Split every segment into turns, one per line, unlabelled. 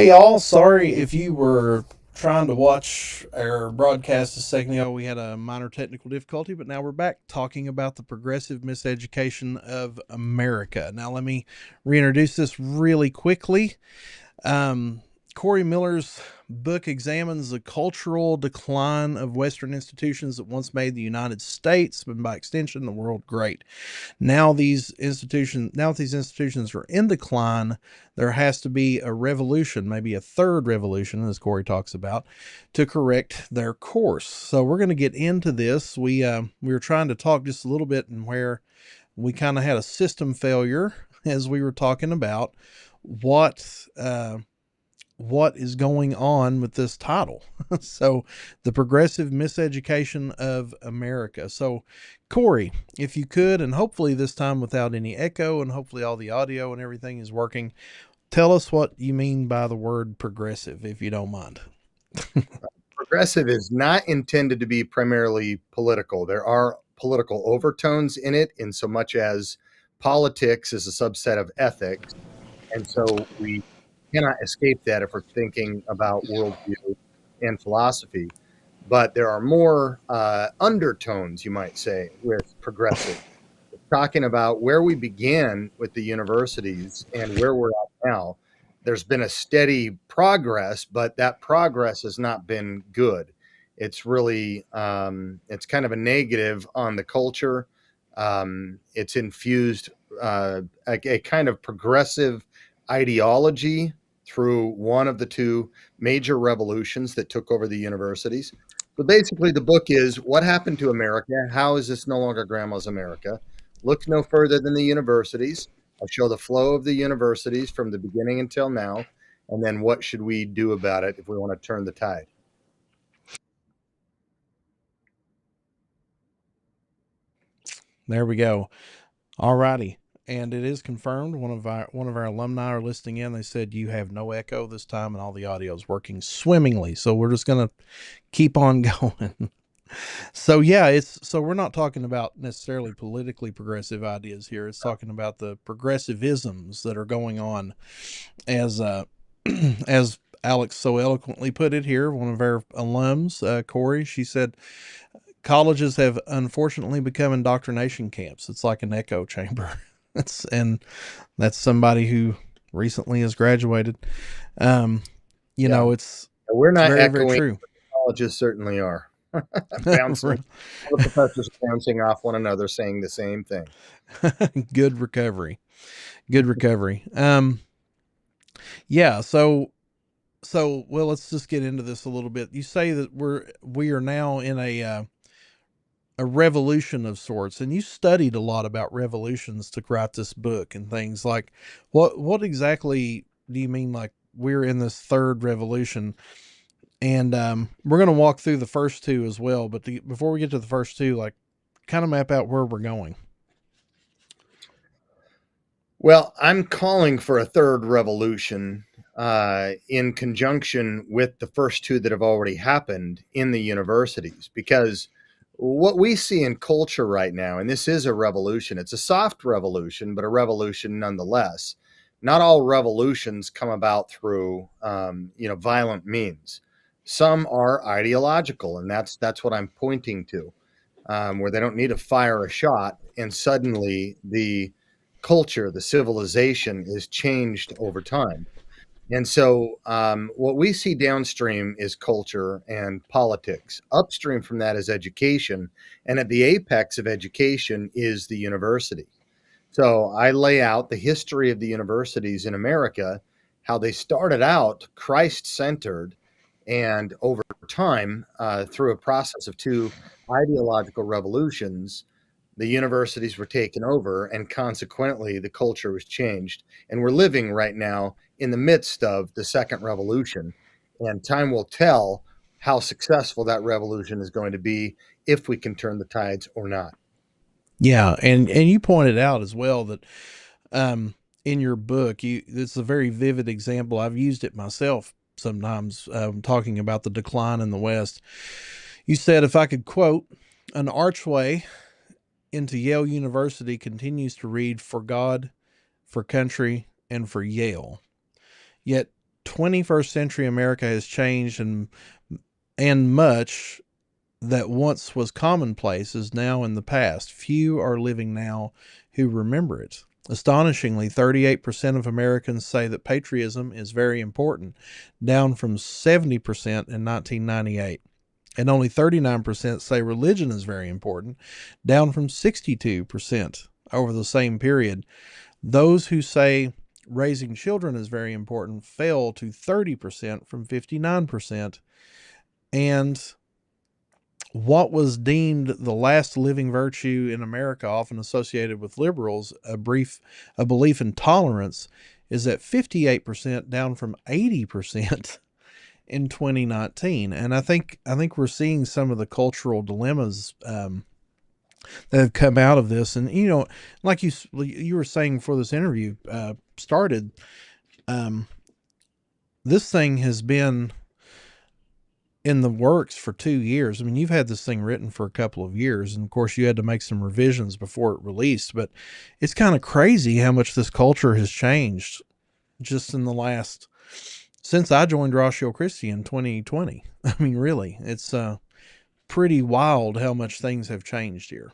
Hey, y'all. Sorry if you were trying to watch our broadcast a second ago. We had a minor technical difficulty, but now we're back talking about the progressive miseducation of America. Now, let me reintroduce this really quickly. Um, Corey Miller's book examines the cultural decline of Western institutions that once made the United States, and by extension, the world, great. Now that these institutions are in decline, there has to be a revolution, maybe a third revolution, as Corey talks about, to correct their course. So we're going to get into this. We were trying to talk just a little bit, and where we kind of had a system failure as we were talking about what what is going on with this title. So, the progressive miseducation of America. So, Corey, if you could, and hopefully this time without any echo, and hopefully all the audio and everything is working, tell us what you mean by the word progressive, if you don't mind.
Progressive is not intended to be primarily political. There are political overtones in it, in so much as politics is a subset of ethics. And so we cannot escape that if we're thinking about worldview and philosophy. But there are more undertones, you might say, with progressive. Talking about where we began with the universities and where we're at now. There's been a steady progress, but that progress has not been good. It's really it's kind of a negative on the culture. It's infused a kind of progressive ideology through one of the two major revolutions that took over the universities. So basically, the book is what happened to America? How is this no longer grandma's America? Look no further than the universities. I show the flow of the universities from the beginning until now, and then what should we do about it if we want to turn the tide?
There we go. All righty. And it is confirmed. One of our alumni are listening in. They said you have no echo this time, and all the audio is working swimmingly. So we're just gonna keep on going. So yeah, so we're not talking about necessarily politically progressive ideas here. It's talking about the progressivisms that are going on, as as Alex so eloquently put it here. One of our alums, Corey, she said colleges have unfortunately become indoctrination camps. It's like an echo chamber. And that's somebody who recently has graduated. Um,
Yeah, we're
it's
not
very, very
echoing.
true.
Colleges certainly are bouncing. All the professors bouncing off one another, saying the same thing.
Good recovery. Good recovery. Yeah. So well, let's just get into this a little bit. You say that we are now in a revolution of sorts, and you studied a lot about revolutions to write this book and things like what exactly do you mean? Like we're in this third revolution, and we're going to walk through the first two as well. But before we get to the first two, like kind of map out where we're going.
Well, I'm calling for a third revolution in conjunction with the first two that have already happened in the universities, because what we see in culture right now, and this is a revolution, it's a soft revolution, but a revolution nonetheless. Not all revolutions come about through, violent means. Some are ideological, and that's what I'm pointing to, where they don't need to fire a shot, and suddenly the culture, the civilization is changed over time. And so, what we see downstream is culture and politics. Upstream from that is education. And at the apex of education is the university. So, I lay out the history of the universities in America, how they started out Christ centered, and over time, through a process of two ideological revolutions, the universities were taken over, and consequently, the culture was changed. And we're living right now in the midst of the second revolution. And time will tell how successful that revolution is going to be, if we can turn the tides or not.
Yeah, and you pointed out as well that um, in your book, it's a very vivid example. I've used it myself sometimes, talking about the decline in the West. You said, if I could quote, an archway into Yale University continues to read for God, for country, and for Yale. Yet 21st century America has changed, and much that once was commonplace is now in the past. Few are living now who remember it. Astonishingly, 38% of Americans say that patriotism is very important, down from 70% in 1998. And only 39% say religion is very important, down from 62% over the same period. Those who say raising children is very important fell to 30% from 59%. And what was deemed the last living virtue in America, often associated with liberals, a belief in tolerance, is at 58%, down from 80% in 2019. And I think we're seeing some of the cultural dilemmas that have come out of this. And like you were saying before this interview started, this thing has been in the works for 2 years. I mean, you've had this thing written for a couple of years, and of course you had to make some revisions before it released, but it's kind of crazy how much this culture has changed just in the last, since I joined Ratio Christi in 2020. I mean, really, it's pretty wild how much things have changed here.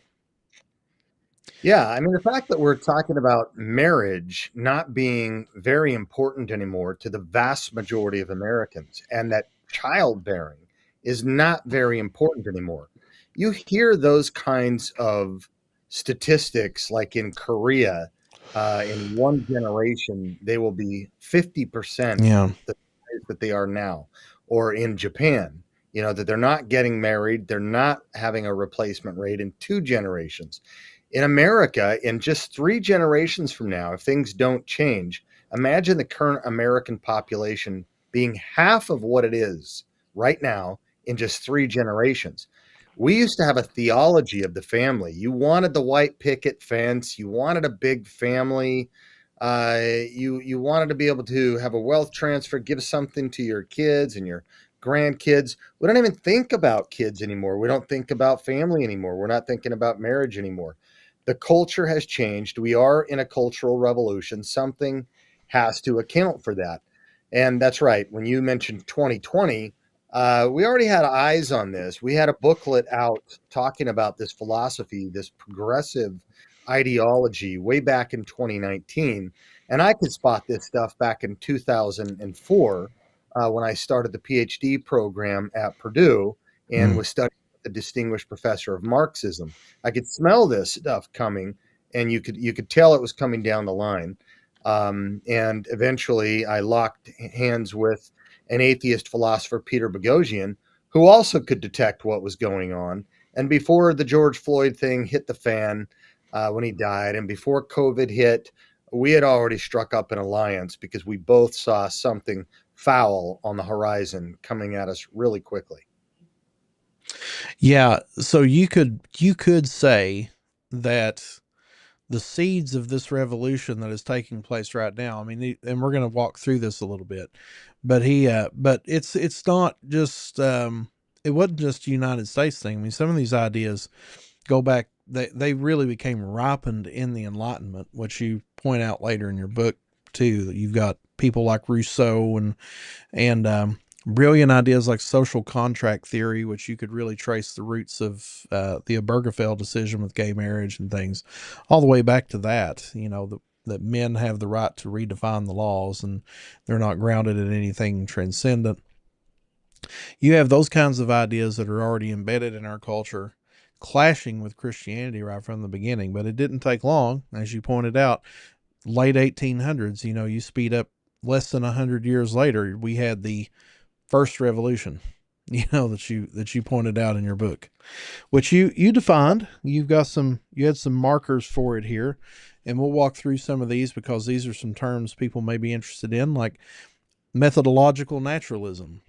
Yeah, I mean, the fact that we're talking about marriage not being very important anymore to the vast majority of Americans, and that childbearing is not very important anymore. You hear those kinds of statistics, like in Korea, in one generation, they will be 50%
Yeah.
the size that they are now, or in Japan, that they're not getting married, they're not having a replacement rate in 2 generations. In America, in just 3 generations from now, if things don't change, imagine the current American population being half of what it is right now in just 3 generations. We used to have a theology of the family. You wanted the white picket fence. You wanted a big family. You wanted to be able to have a wealth transfer, give something to your kids and your grandkids. We don't even think about kids anymore. We don't think about family anymore. We're not thinking about marriage anymore. The culture has changed. We are in a cultural revolution. Something has to account for that. And that's right. When you mentioned 2020, we already had eyes on this. We had a booklet out talking about this philosophy, this progressive ideology way back in 2019. And I could spot this stuff back in 2004 when I started the PhD program at Purdue and was studying with a distinguished professor of Marxism. I could smell this stuff coming, and you could tell it was coming down the line. And eventually I locked hands with an atheist philosopher, Peter Boghossian, who also could detect what was going on. And before the George Floyd thing hit the fan when he died, and before COVID hit, we had already struck up an alliance because we both saw something foul on the horizon coming at us really quickly.
Yeah. So you could say that the seeds of this revolution that is taking place right now. I mean, and we're going to walk through this a little bit, but but it's not just, it wasn't just a United States thing. I mean, some of these ideas go back, they really became ripened in the Enlightenment, which you point out later in your book too, that you've got people like Rousseau and brilliant ideas like social contract theory, which you could really trace the roots of the Obergefell decision with gay marriage and things, all the way back to that. That men have the right to redefine the laws, and they're not grounded in anything transcendent. You have those kinds of ideas that are already embedded in our culture, clashing with Christianity right from the beginning. But it didn't take long, as you pointed out, late 1800s. You speed up less than 100 years later, we had the first revolution, that you pointed out in your book, which you defined. You had some markers for it here, and we'll walk through some of these because these are some terms people may be interested in, like methodological naturalism,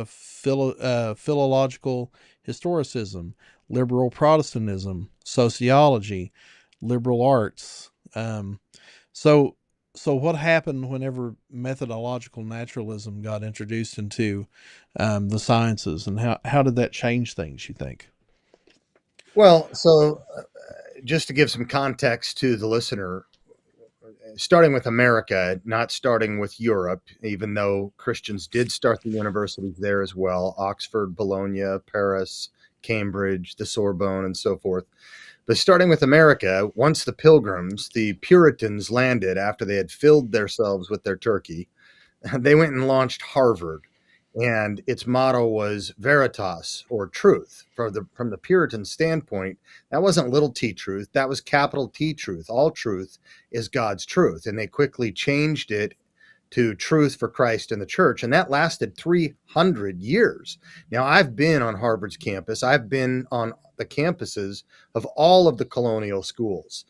philological historicism, liberal Protestantism, sociology, liberal arts. So what happened whenever methodological naturalism got introduced into the sciences, and how did that change things, you think?
Well, so just to give some context to the listener, starting with America, not starting with Europe, even though Christians did start the universities there as well: Oxford, Bologna, Paris, Cambridge, the Sorbonne, and so forth. But starting with America, once the Pilgrims, the Puritans, landed after they had filled themselves with their turkey, they went and launched Harvard. And its motto was Veritas, or truth. From the Puritan standpoint, that wasn't little t truth, that was capital T truth. All truth is God's truth. And they quickly changed it to truth for Christ and the church. And that lasted 300 years. Now, I've been on Harvard's campus, I've been on the campuses of all of the colonial schools.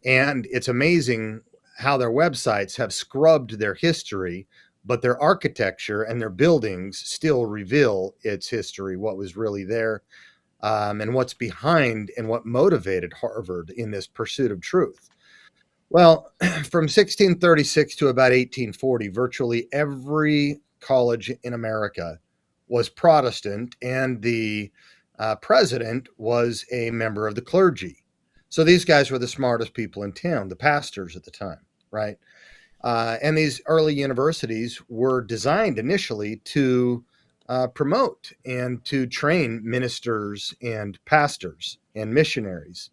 And it's amazing how their websites have scrubbed their history, but their architecture and their buildings still reveal its history, what was really there, and what's behind and what motivated Harvard in this pursuit of truth. Well, from 1636 to about 1840, virtually every college in America was Protestant, and the president was a member of the clergy. So these guys were the smartest people in town, the pastors at the time, right? And these early universities were designed initially to promote and to train ministers and pastors and missionaries.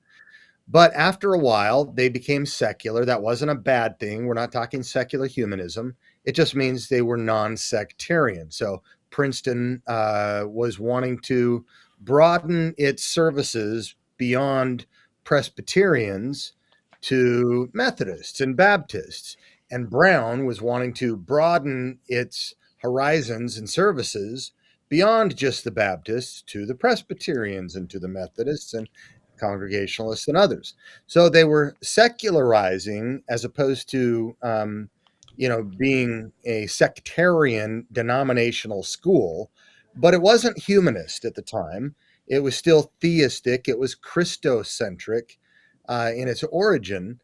But after a while, they became secular. That wasn't a bad thing. We're not talking secular humanism. It just means they were non-sectarian. So Princeton was wanting to broaden its services beyond Presbyterians to Methodists and Baptists. And Brown was wanting to broaden its horizons and services beyond just the Baptists to the Presbyterians and to the Methodists and Congregationalists and others. So they were secularizing as opposed to, being a sectarian denominational school. But it wasn't humanist at the time. It was still theistic. It was Christocentric in its origin.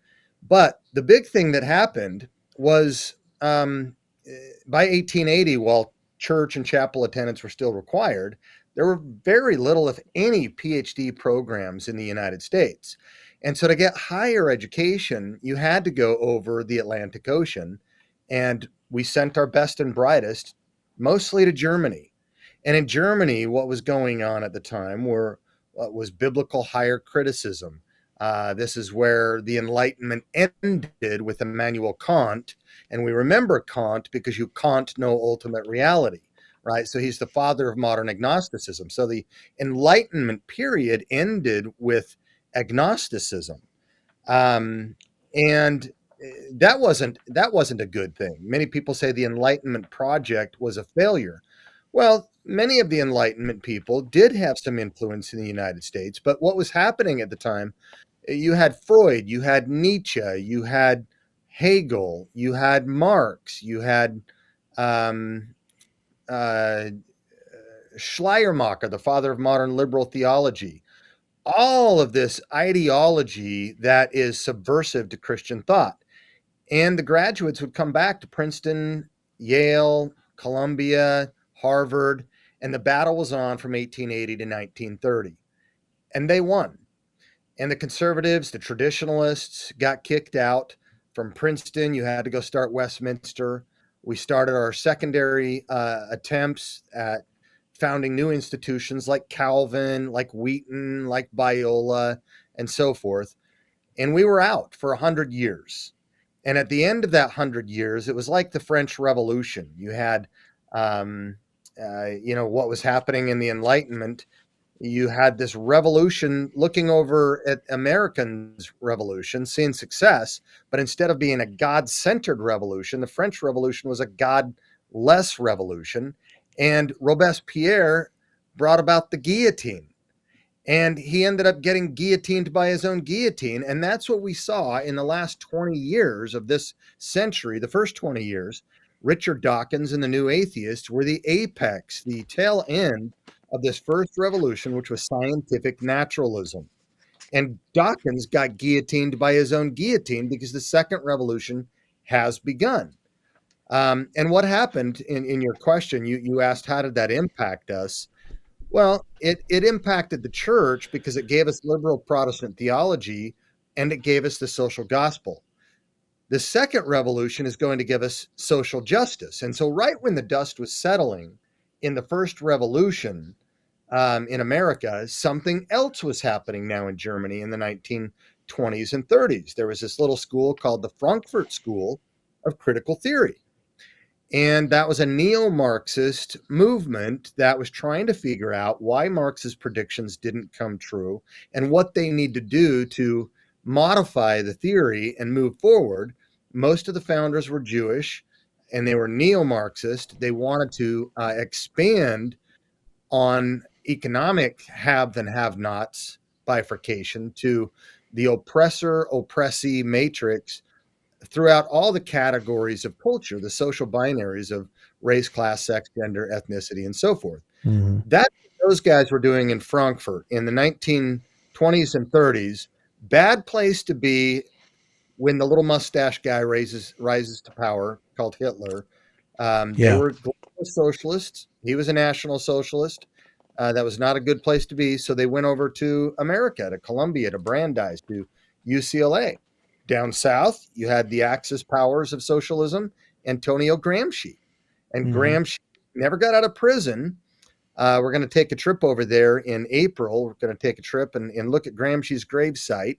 But the big thing that happened was by 1880, while church and chapel attendance were still required, there were very little, if any, PhD programs in the United States. And so to get higher education, you had to go over the Atlantic Ocean. And we sent our best and brightest mostly to Germany. And in Germany, what was going on at the time was biblical higher criticism. This is where the Enlightenment ended with Immanuel Kant. And we remember Kant because you can't know ultimate reality, right? So he's the father of modern agnosticism. So the Enlightenment period ended with agnosticism. And that wasn't a good thing. Many people say the Enlightenment project was a failure. Well, many of the Enlightenment people did have some influence in the United States, but what was happening at the time, you had Freud, you had Nietzsche, you had Hegel, you had Marx, you had Schleiermacher, the father of modern liberal theology. All of this ideology that is subversive to Christian thought. And the graduates would come back to Princeton, Yale, Columbia, Harvard, and the battle was on from 1880 to 1930. And they won. And the conservatives, the traditionalists, got kicked out. From Princeton, you had to go start Westminster. We started our secondary attempts at founding new institutions like Calvin, like Wheaton, like Biola, and so forth. And we were out for 100 years. And at the end of that 100 years, it was like the French Revolution. You had, what was happening in the Enlightenment. You had this revolution looking over at Americans' revolution, seeing success, but instead of being a God-centered revolution, the French Revolution was a God-less revolution. And Robespierre brought about the guillotine. And he ended up getting guillotined by his own guillotine. And that's what we saw in the last 20 years of this century, the first 20 years. Richard Dawkins and the New Atheists were the apex, the tail end of this first revolution, which was scientific naturalism. And Dawkins got guillotined by his own guillotine because the second revolution has begun. And what happened in your question, you asked, how did that impact us? Well, it impacted the church because it gave us liberal Protestant theology and it gave us the social gospel. The second revolution is going to give us social justice. And so, right when the dust was settling in the first revolution in America, something else was happening now in Germany in the 1920s and 30s. There was this little school called the Frankfurt School of Critical Theory. And that was a neo-Marxist movement that was trying to figure out why Marx's predictions didn't come true and what they need to do to modify the theory and move forward. Most of the founders were Jewish and they were neo-Marxist. They wanted to expand on economic haves and have-nots bifurcation to the oppressor-oppressee matrix throughout all the categories of culture, the social binaries of race, class, sex, gender, ethnicity, and so forth.
Mm-hmm.
That's what those guys were doing in Frankfurt in the 1920s and 30s. Bad place to be when the little mustache guy rises to power, called Hitler. They were global socialists. He was a national socialist. That was not a good place to be. So they went over to America, to Columbia, to Brandeis, to UCLA. Down south, you had the Axis powers of socialism, Antonio Gramsci. And Gramsci never got out of prison. We're going to take a trip over there in April. We're going to take a trip and look at Gramsci's gravesite.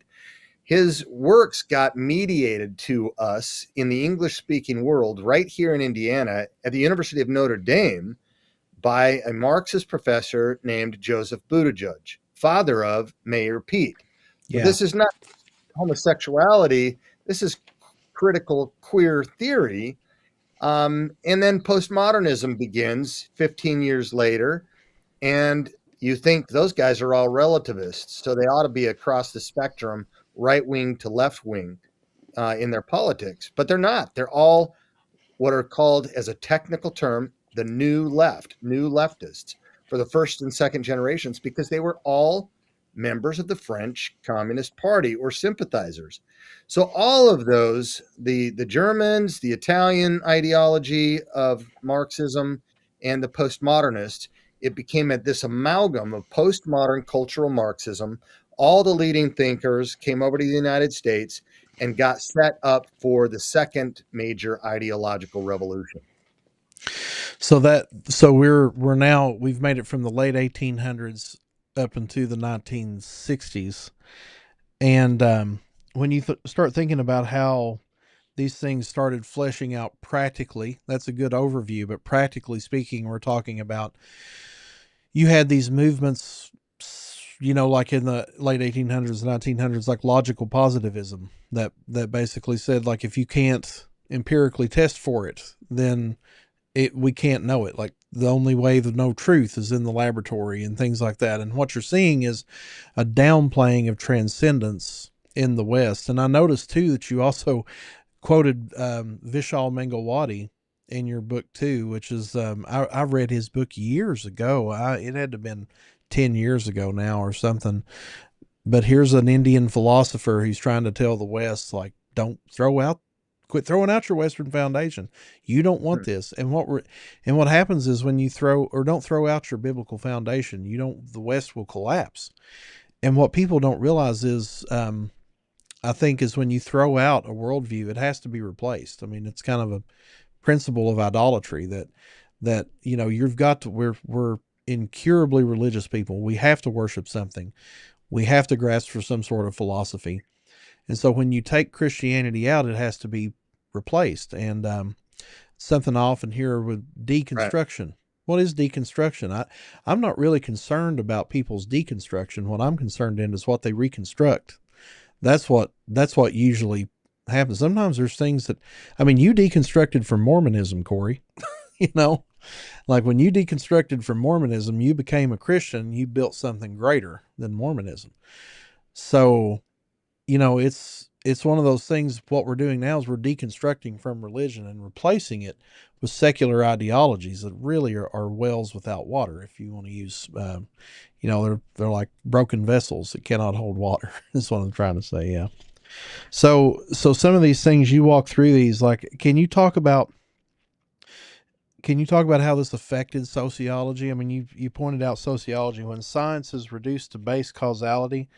His works got mediated to us in the English-speaking world right here in Indiana at the University of Notre Dame by a Marxist professor named Joseph Buttigieg, father of Mayor Pete. Yeah. This is not homosexuality. This is critical queer theory. And then postmodernism begins 15 years later. And you think those guys are all relativists. So they ought to be across the spectrum, right wing to left wing in their politics. But they're not. They're all what are called, as a technical term, the new left, new leftists for the first and second generations, because they were all members of the French Communist Party or sympathizers. So all of those, the Germans, the Italian ideology of Marxism, and the postmodernists, it became this amalgam of postmodern cultural Marxism. All the leading thinkers came over to the United States and got set up for the second major ideological revolution.
So we've made it from the late 1800s up into the 1960s. And when you start thinking about how these things started fleshing out practically, that's a good overview. But practically speaking, we're talking about, you had these movements, like in the late 1800s, 1900s, like logical positivism that basically said, like, if you can't empirically test for it, then we can't know it. Like, the only way to know truth is in the laboratory and things like that. And what you're seeing is a downplaying of transcendence in the West. And I noticed too that you also quoted Vishal Mangalwadi in your book too, which is I read his book years ago. It had to have been 10 years ago now or something. But here's an Indian philosopher who's trying to tell the West, like, quit throwing out your Western foundation. You don't want this. And what happens is, when you don't throw out your biblical foundation, the West will collapse. And what people don't realize is, I think, is when you throw out a worldview, it has to be replaced. I mean, it's kind of a principle of idolatry that you've got to, we're incurably religious people. We have to worship something. We have to grasp for some sort of philosophy. And so when you take Christianity out, it has to be replaced. And something I often hear with deconstruction. Right. What is deconstruction? I'm not really concerned about people's deconstruction. What I'm concerned in is what they reconstruct. That's what usually happens. Sometimes there's things that, you deconstructed from Mormonism, Corey. Like, when you deconstructed from Mormonism, you became a Christian. You built something greater than Mormonism. So, it's one of those things. What we're doing now is we're deconstructing from religion and replacing it with secular ideologies that really are wells without water. If you want to use, they're like broken vessels that cannot hold water. That's what I'm trying to say. Yeah. So some of these things, you walk through these, like, can you talk about can you talk about how this affected sociology? I mean, you pointed out sociology when science is reduced to base causality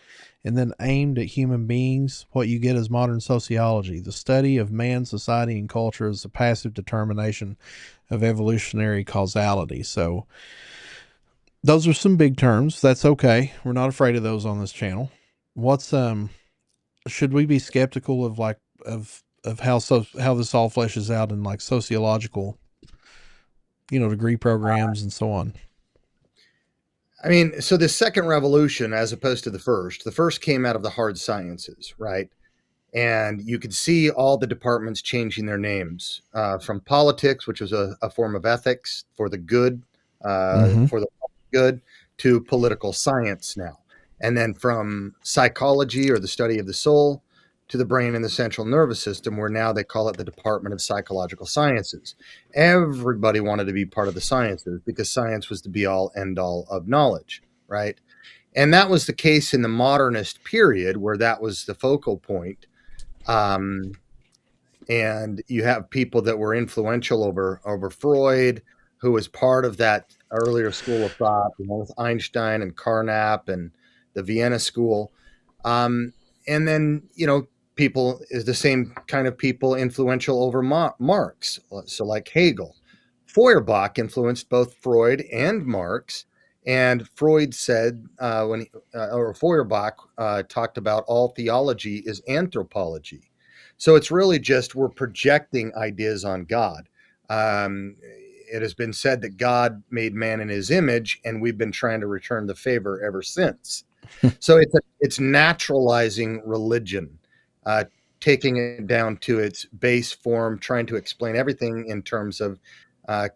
and then aimed at human beings. What you get is modern sociology, the study of man, society, and culture as a passive determination of evolutionary causality. So those are some big terms. That's okay. We're not afraid of those on this channel. What's should we be skeptical of like of how this all fleshes out in like sociological, degree programs and so on?
I mean, so the second revolution, as opposed to the first came out of the hard sciences, right? And you could see all the departments changing their names from politics, which was a form of ethics for the good,
Mm-hmm.
for the good, to political science now. And then from psychology or the study of the soul to the brain and the central nervous system, where now they call it the Department of Psychological Sciences. Everybody wanted to be part of the sciences because science was the be all end all of knowledge, right? And that was the case in the modernist period where that was the focal point. Um, and you have people that were influential over Freud, who was part of that earlier school of thought, with Einstein and Carnap and the Vienna School. And then, people is the same kind of people influential over Marx. So like Hegel. Feuerbach influenced both Freud and Marx. And Freud said, or Feuerbach talked about all theology is anthropology. So it's really just we're projecting ideas on God. It has been said that God made man in his image, and we've been trying to return the favor ever since. So it's naturalizing religion, taking it down to its base form, trying to explain everything in terms of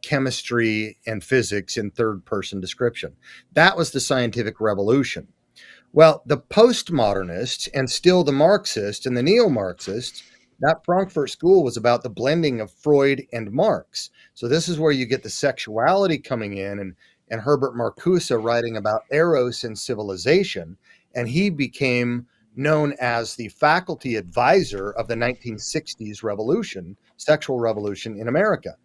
chemistry and physics in third person description. That was the scientific revolution. Well, the postmodernists and still the Marxists and the neo Marxists, that Frankfurt School was about the blending of Freud and Marx. So this is where you get the sexuality coming in, and Herbert Marcuse writing about Eros and civilization. And he became known as the faculty advisor of the 1960s revolution, sexual revolution in America.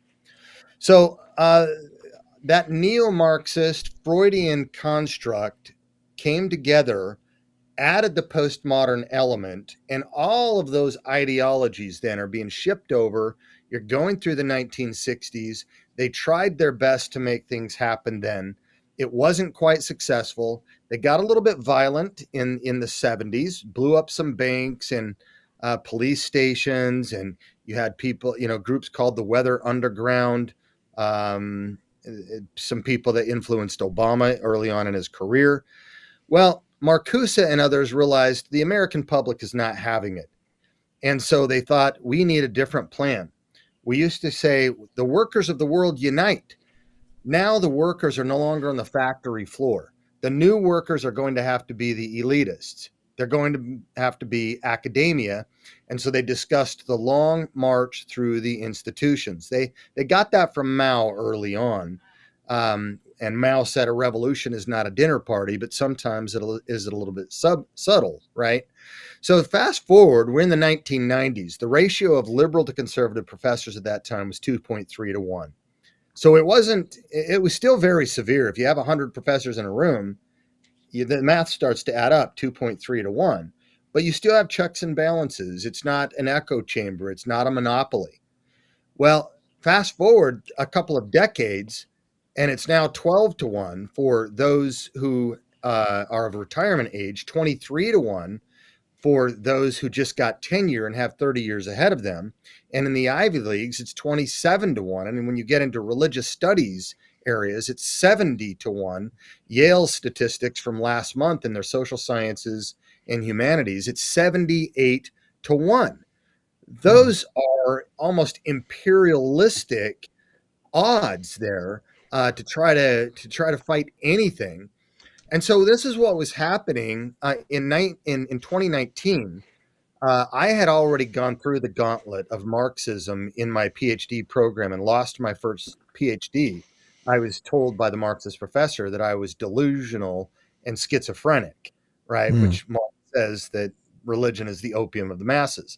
So that neo-Marxist Freudian construct came together, added the postmodern element, and all of those ideologies then are being shipped over. You're going through the 1960s. They tried their best to make things happen then. It wasn't quite successful. They got a little bit violent in the 70s, blew up some banks and police stations, and you had people, groups called the Weather Underground, some people that influenced Obama early on in his career. Well, Marcuse and others realized the American public is not having it. And so they thought, we need a different plan. We used to say, the workers of the world unite. Now the workers are no longer on the factory floor. The new workers are going to have to be the elitists. They're going to have to be academia. And so they discussed the long march through the institutions. They got that from Mao early on. And Mao said a revolution is not a dinner party, but sometimes it is a little bit subtle, right? So fast forward, we're in the 1990s. The ratio of liberal to conservative professors at that time was 2.3 to 1. So it was still very severe. If you have 100 professors in a room, the math starts to add up, 2.3 to 1. But you still have checks and balances. It's not an echo chamber. It's not a monopoly. Well, fast forward a couple of decades, and it's now 12 to 1 for those who are of retirement age, 23 to 1 for those who just got tenure and have 30 years ahead of them. And in the Ivy Leagues, it's 27 to 1. And when you get into religious studies areas, it's 70 to 1. Yale's statistics from last month in their social sciences and humanities, it's 78 to 1. Those are almost imperialistic odds there to try to fight anything. And so this is what was happening in 2019. I had already gone through the gauntlet of Marxism in my PhD program and lost my first PhD. I was told by the Marxist professor that I was delusional and schizophrenic, right? Which Marx says that religion is the opium of the masses.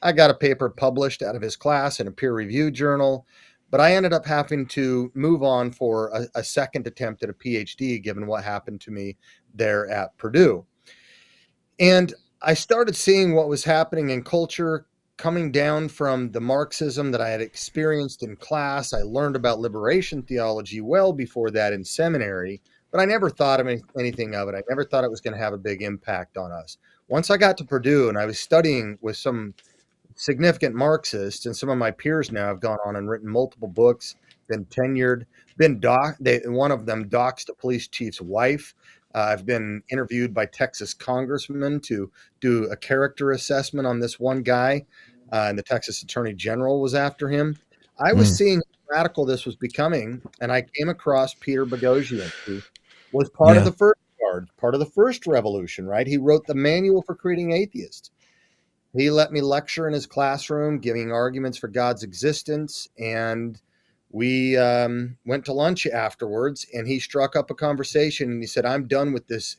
I got a paper published out of his class in a peer-reviewed journal. But I ended up having to move on for a second attempt at a PhD, given what happened to me there at Purdue. And I started seeing what was happening in culture coming down from the Marxism that I had experienced in class. I learned about liberation theology well before that in seminary, but I never thought of anything of it. I never thought it was going to have a big impact on us. Once I got to Purdue and I was studying with some significant Marxists, and some of my peers now have gone on and written multiple books, been tenured, one of them doxed a police chief's wife. I've been interviewed by Texas congressmen to do a character assessment on this one guy, and the Texas Attorney General was after him. I was seeing how radical this was becoming, and I came across Peter Boghossian, who was part of
Yeah.
the first guard, part of the first revolution, right? He wrote the Manual for Creating Atheists. He let me lecture in his classroom, giving arguments for God's existence, and we went to lunch afterwards, and he struck up a conversation, and he said, I'm done with this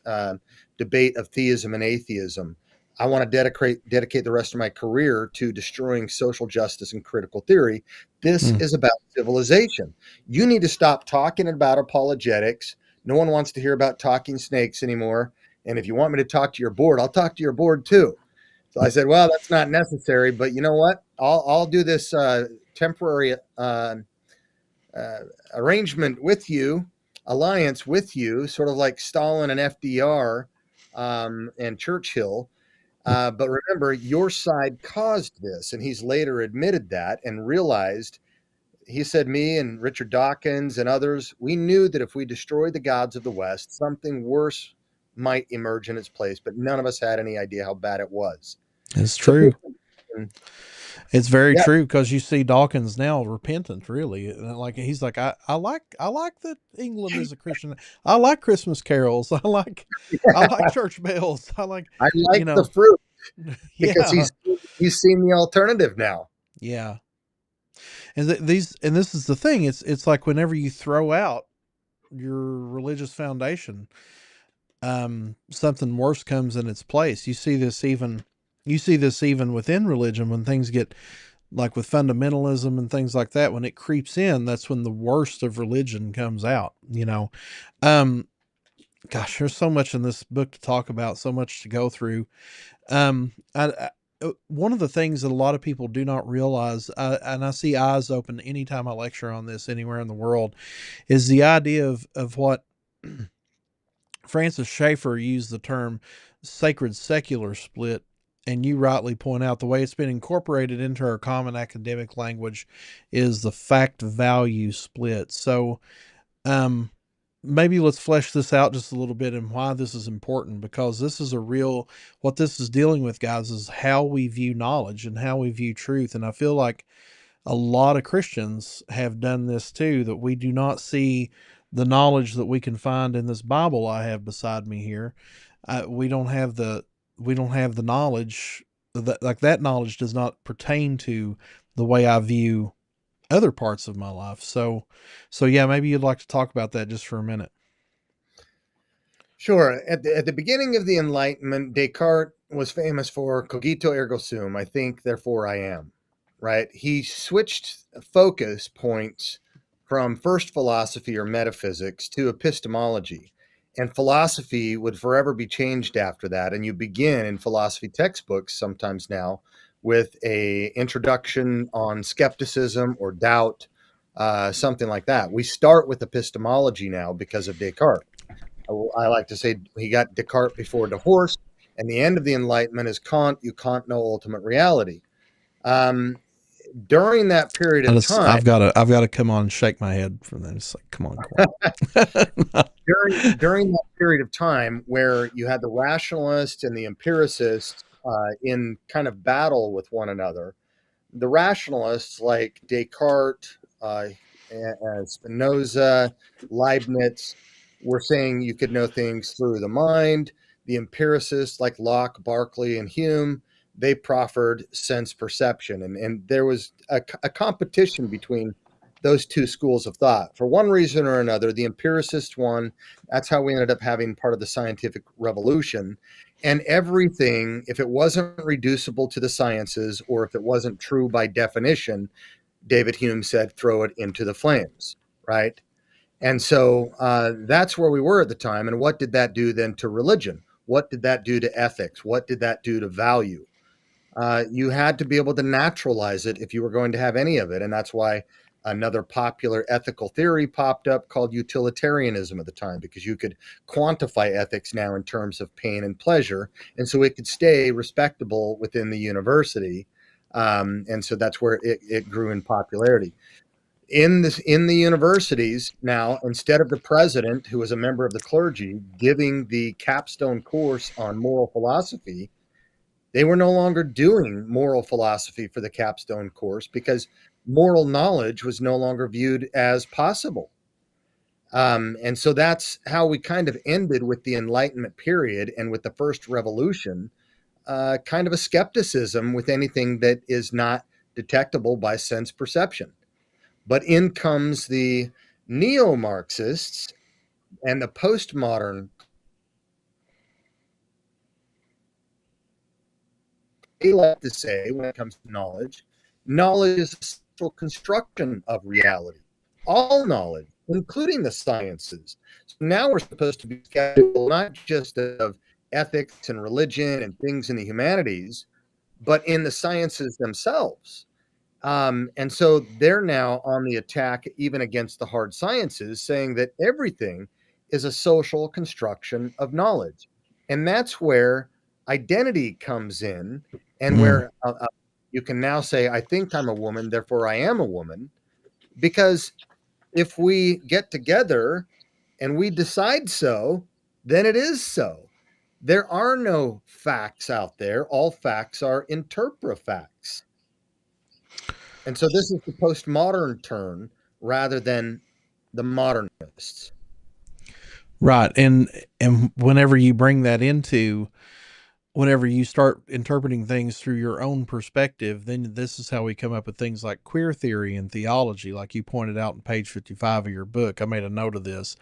debate of theism and atheism. I want to dedicate the rest of my career to destroying social justice and critical theory. This is about civilization. You need to stop talking about apologetics. No one wants to hear about talking snakes anymore. And if you want me to talk to your board, I'll talk to your board too. So I said, well, that's not necessary, but you know what? I'll do this temporary arrangement with you, alliance with you, sort of like Stalin and FDR and Churchill. But remember, your side caused this. And he's later admitted that and realized, he said, me and Richard Dawkins and others, we knew that if we destroyed the gods of the West, something worse might emerge in its place, but none of us had any idea how bad it was.
It's true. It's very
Yeah.
true, because you see Dawkins now repentant, really. Like he's like, I like that England is a Christian. I like Christmas carols. I like church bells. I like
the fruit because
yeah,
he's seen the alternative now.
yeah. And this is the thing. It's like whenever you throw out your religious foundation, something worse comes in its place. You see this even within religion, when things get, like with fundamentalism and things like that, when it creeps in, that's when the worst of religion comes out, gosh, there's so much in this book to talk about, so much to go through. One of the things that a lot of people do not realize, and I see eyes open anytime I lecture on this anywhere in the world, is the idea of what Francis Schaeffer used the term sacred secular split. And you rightly point out the way it's been incorporated into our common academic language is the fact value split. So maybe let's flesh this out just a little bit and why this is important, because this is what this is dealing with, guys, is how we view knowledge and how we view truth. And I feel like a lot of Christians have done this too, that we do not see the knowledge that we can find in this Bible I have beside me here. We don't have the knowledge that knowledge does not pertain to the way I view other parts of my life. So yeah, maybe you'd like to talk about that just for a minute.
Sure. At the beginning of the Enlightenment, Descartes was famous for cogito ergo sum. I think, therefore I am. Right? He switched focus points from first philosophy or metaphysics to epistemology. And philosophy would forever be changed after that. And you begin in philosophy textbooks sometimes now with a introduction on skepticism or doubt, something like that. We start with epistemology now because of Descartes. I like to say he got Descartes before Horst, and the end of the Enlightenment is Kant. You can't know ultimate reality. During that period of time,
I've got to come on and shake my head from that. It's like, come on.
during that period of time where you had the rationalists and the empiricists in kind of battle with one another, the rationalists like Descartes, Spinoza, Leibniz were saying you could know things through the mind. The empiricists like Locke, Berkeley, and Hume, they proffered sense perception. And there was a competition between those two schools of thought. For one reason or another, the empiricist won. That's how we ended up having part of the scientific revolution. And everything, if it wasn't reducible to the sciences or if it wasn't true by definition, David Hume said, throw it into the flames, right? And so that's where we were at the time. And what did that do then to religion? What did that do to ethics? What did that do to value? You had to be able to naturalize it if you were going to have any of it. And that's why another popular ethical theory popped up called utilitarianism at the time, because you could quantify ethics now in terms of pain and pleasure. And so it could stay respectable within the university. And so that's where it grew in popularity. In the universities now, instead of the president, who was a member of the clergy, giving the capstone course on moral philosophy, they were no longer doing moral philosophy for the capstone course because moral knowledge was no longer viewed as possible. And so that's how we kind of ended with the Enlightenment period and with the first revolution, kind of a skepticism with anything that is not detectable by sense perception. But in comes the neo-Marxists and the postmodern. They like to say, when it comes to knowledge, knowledge is a social construction of reality. All knowledge, including the sciences. So now we're supposed to be skeptical not just of ethics and religion and things in the humanities, but in the sciences themselves. And so they're now on the attack, even against the hard sciences, saying that everything is a social construction of knowledge. And that's where identity comes in, and where you can now say, I think I'm a woman, therefore I am a woman. Because if we get together and we decide so, then it is so. There are no facts out there. All facts are interprofacts. And so this is the postmodern turn rather than the modernists.
Right. And whenever you bring that into, whenever you start interpreting things through your own perspective, then this is how we come up with things like queer theory and theology, like you pointed out in page 55 of your book. I made a note of this.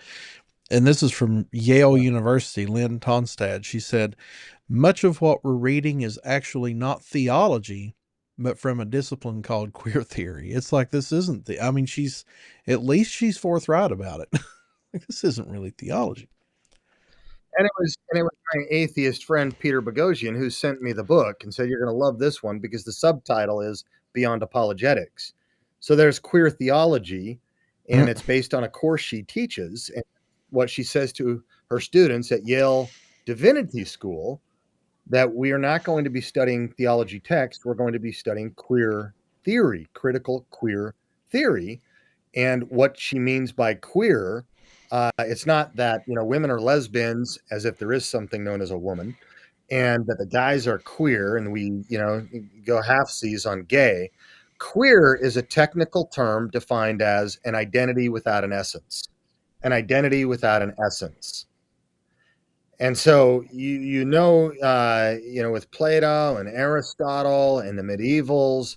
And this is from Yale University, Lynn Tonstad. She said, much of what we're reading is actually not theology, but from a discipline called queer theory. It's like, this isn't I mean, at least she's forthright about it. This isn't really theology.
And it was my atheist friend Peter Boghossian who sent me the book and said, you're going to love this one because the subtitle is Beyond Apologetics. So there's queer theology, and it's based on a course she teaches. And what she says to her students at Yale Divinity School, that we are not going to be studying theology text. We're going to be studying queer theory, critical queer theory. And what she means by queer, it's not that, women are lesbians, as if there is something known as a woman, and that the guys are queer and we, go half-seas on gay. Queer is a technical term defined as an identity without an essence. An identity without an essence. And so with Plato and Aristotle and the medievals,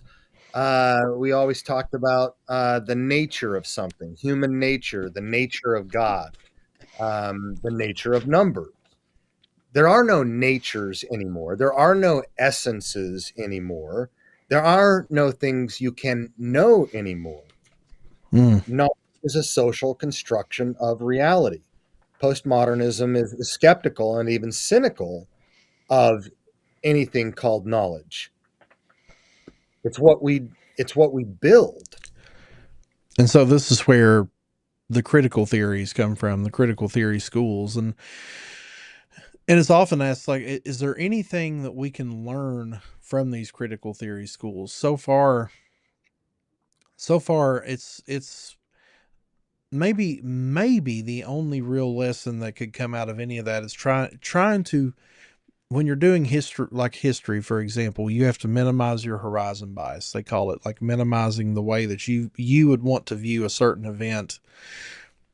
we always talked about the nature of something, human nature, the nature of God, the nature of numbers. There are no natures anymore. There are no essences anymore. There are no things you can know anymore. Knowledge is a social construction of reality. Postmodernism is skeptical and even cynical of anything called knowledge. It's what we build.
And so this is where the critical theories come from, the critical theory schools. And it's often asked, like, is there anything that we can learn from these critical theory schools? So far it's maybe the only real lesson that could come out of any of that is trying to, when you're doing history, for example, you have to minimize your horizon bias. They call it, like, minimizing the way that you would want to view a certain event.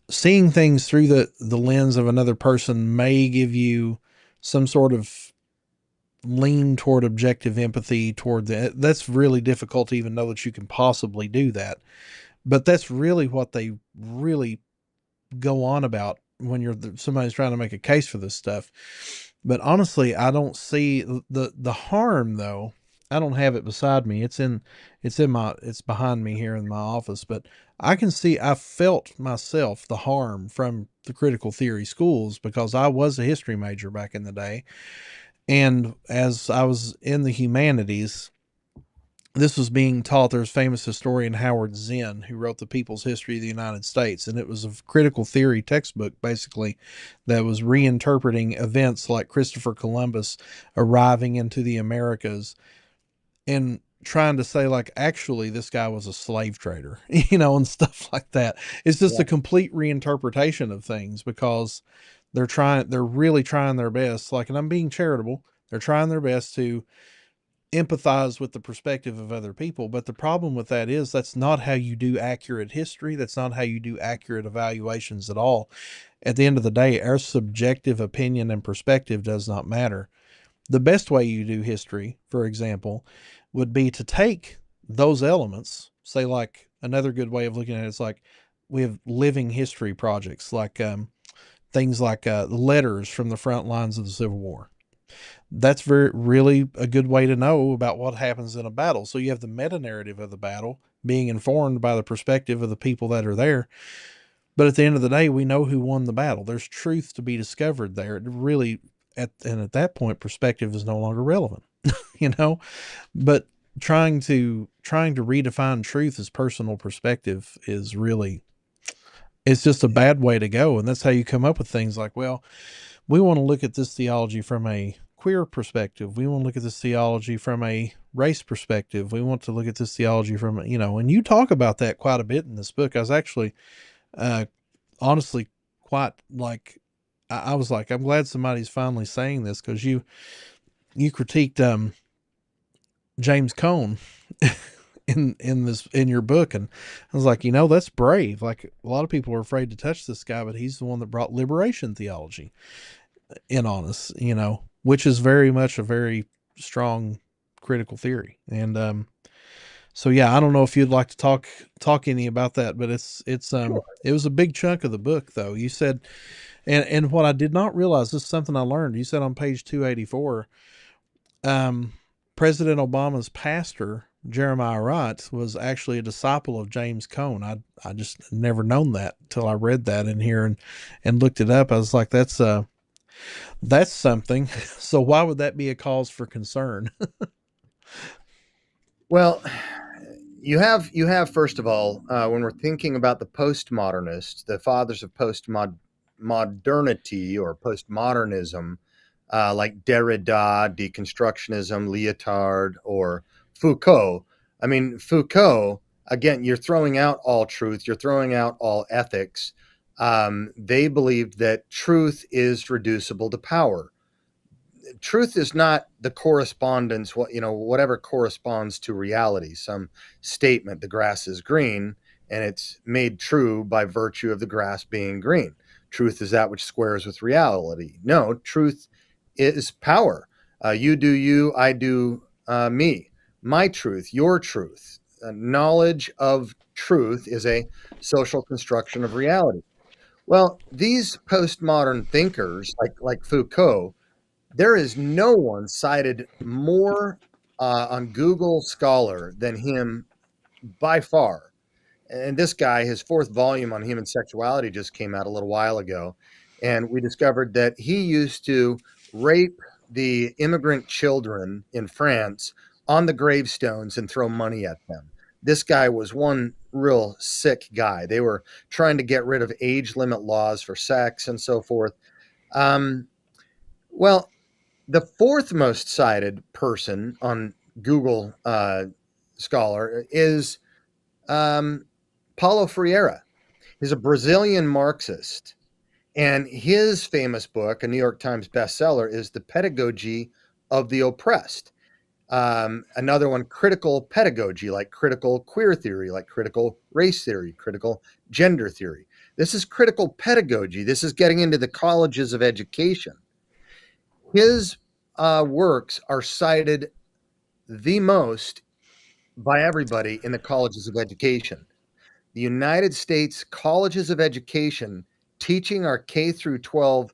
Seeing things through the lens of another person may give you some sort of lean toward objective empathy toward that's really difficult to even know that you can possibly do that. But that's really what they really go on about when somebody's trying to make a case for this stuff. But honestly, I don't see the harm, though, I don't have it beside me. It's behind me here in my office, but I felt myself the harm from the critical theory schools because I was a history major back in the day. And as I was in the humanities, this was being taught. There's famous historian Howard Zinn who wrote the People's History of the United States, and it was a critical theory textbook basically that was reinterpreting events like Christopher Columbus arriving into the Americas and trying to say like actually this guy was a slave trader, and stuff like that. It's just
Yeah.
a complete reinterpretation of things because they're really trying their best, like, and I'm being charitable, they're trying their best to empathize with the perspective of other people. But the problem with that is that's not how you do accurate history. That's not how you do accurate evaluations at all. At the end of the day, our subjective opinion and perspective does not matter. The best way you do history, for example, would be to take those elements, say, like another good way of looking at it is like we have living history projects, like things like letters from the front lines of the Civil War. That's really a good way to know about what happens in a battle. So you have the meta narrative of the battle being informed by the perspective of the people that are there. But at the end of the day, we know who won the battle. There's truth to be discovered there. It really, at that point, perspective is no longer relevant, you know. But trying to redefine truth as personal perspective is really, it's just a bad way to go. And that's how you come up with things like, well, we want to look at this theology from a queer perspective. We want to look at this theology from a race perspective. We want to look at this theology from, and you talk about that quite a bit in this book. I was actually, uh, honestly, quite like, I was like, I'm glad somebody's finally saying this because you critiqued James Cone in your book, and I was like, that's brave. Like a lot of people are afraid to touch this guy, but he's the one that brought liberation theology in on us, which is very much a very strong critical theory. And so yeah, I don't know if you'd like to talk any about that, but
Sure.
it was a big chunk of the book though. You said, and what I did not realize, this is something I learned. You said on page 284, um, President Obama's pastor Jeremiah Wright was actually a disciple of James Cone. I just never known that till I read that in here and looked it up. I was like, that's something. So why would that be a cause for concern?
Well, you have first of all, when we're thinking about the postmodernists, the fathers of modernity or postmodernism, like Derrida, deconstructionism, Lyotard, or Foucault. I mean, Foucault, again, you're throwing out all truth, you're throwing out all ethics. They believed that truth is reducible to power. Truth is not the correspondence, whatever corresponds to reality, some statement, the grass is green, and it's made true by virtue of the grass being green. Truth is that which squares with reality. No, truth is power. You do you, I do me. My truth, your truth. Knowledge of truth is a social construction of reality. Well, these postmodern thinkers, like Foucault, there is no one cited more on Google Scholar than him by far. And this guy, his fourth volume on human sexuality just came out a little while ago. And we discovered that he used to rape the immigrant children in France on the gravestones and throw money at them. This guy was one real sick guy. They were trying to get rid of age limit laws for sex and so forth. Um, well, the fourth most cited person on Google Scholar is Paulo Freire. He's a Brazilian Marxist. And his famous book, a New York Times bestseller, is The Pedagogy of the Oppressed. Another one, Critical Pedagogy, like critical queer theory, like critical race theory, critical gender theory. This is critical pedagogy. This is getting into the colleges of education. His works are cited the most by everybody in the colleges of education. The United States colleges of education teaching our K through 12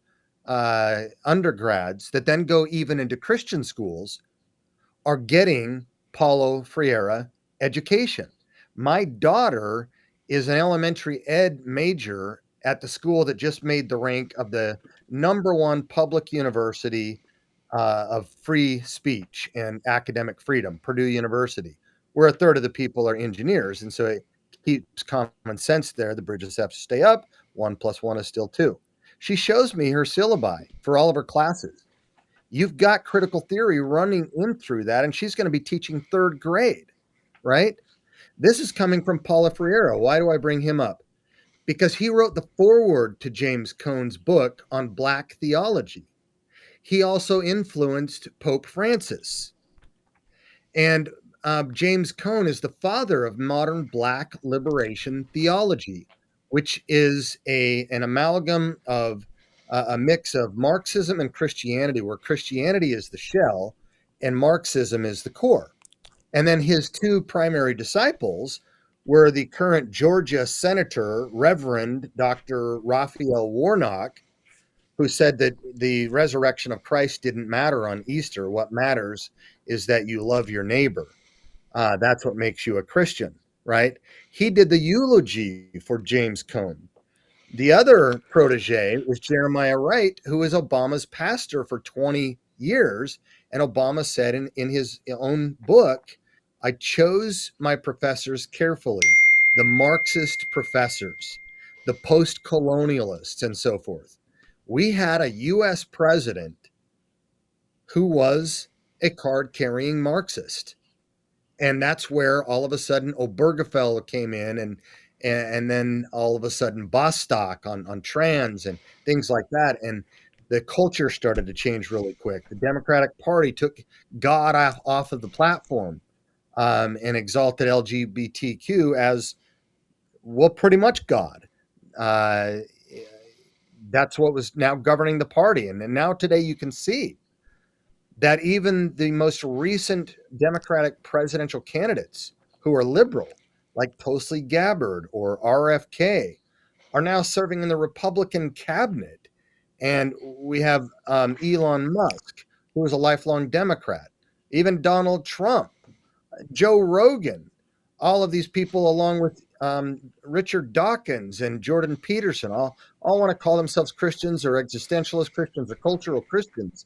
undergrads that then go even into Christian schools are getting Paulo Freire education. My daughter is an elementary ed major at the school that just made the rank of the number one public university of free speech and academic freedom, Purdue University, where a third of the people are engineers. And so it keeps common sense there. The bridges have to stay up. 1+1 is still 2. She shows me her syllabi for all of her classes. You've got critical theory running in through that, and she's going to be teaching third grade, right? This is coming from Paulo Freire. Why do I bring him up? Because he wrote the foreword to James Cone's book on Black theology. He also influenced Pope Francis. And James Cone is the father of modern Black liberation theology, which is an amalgam of a mix of Marxism and Christianity, where Christianity is the shell and Marxism is the core. And then his two primary disciples were the current Georgia Senator, Reverend Dr. Raphael Warnock, who said that the resurrection of Christ didn't matter on Easter. What matters is that you love your neighbor. That's what makes you a Christian, right? He did the eulogy for James Cone. The other protege was Jeremiah Wright, who was Obama's pastor for 20 years. And Obama said in his own book, I chose my professors carefully, the Marxist professors, the post-colonialists, and so forth. We had a U.S. president who was a card-carrying Marxist. And that's where all of a sudden Obergefell came in, and then all of a sudden Bostock on trans and things like that. And the culture started to change really quick. The Democratic Party took God off of the platform and exalted LGBTQ as, well, pretty much God. That's what was now governing the party. And now today you can see that even the most recent Democratic presidential candidates who are liberal, like Tulsi Gabbard or RFK, are now serving in the Republican cabinet. And we have Elon Musk, who is a lifelong Democrat, even Donald Trump, Joe Rogan, all of these people, along with Richard Dawkins and Jordan Peterson, all want to call themselves Christians or existentialist Christians or cultural Christians,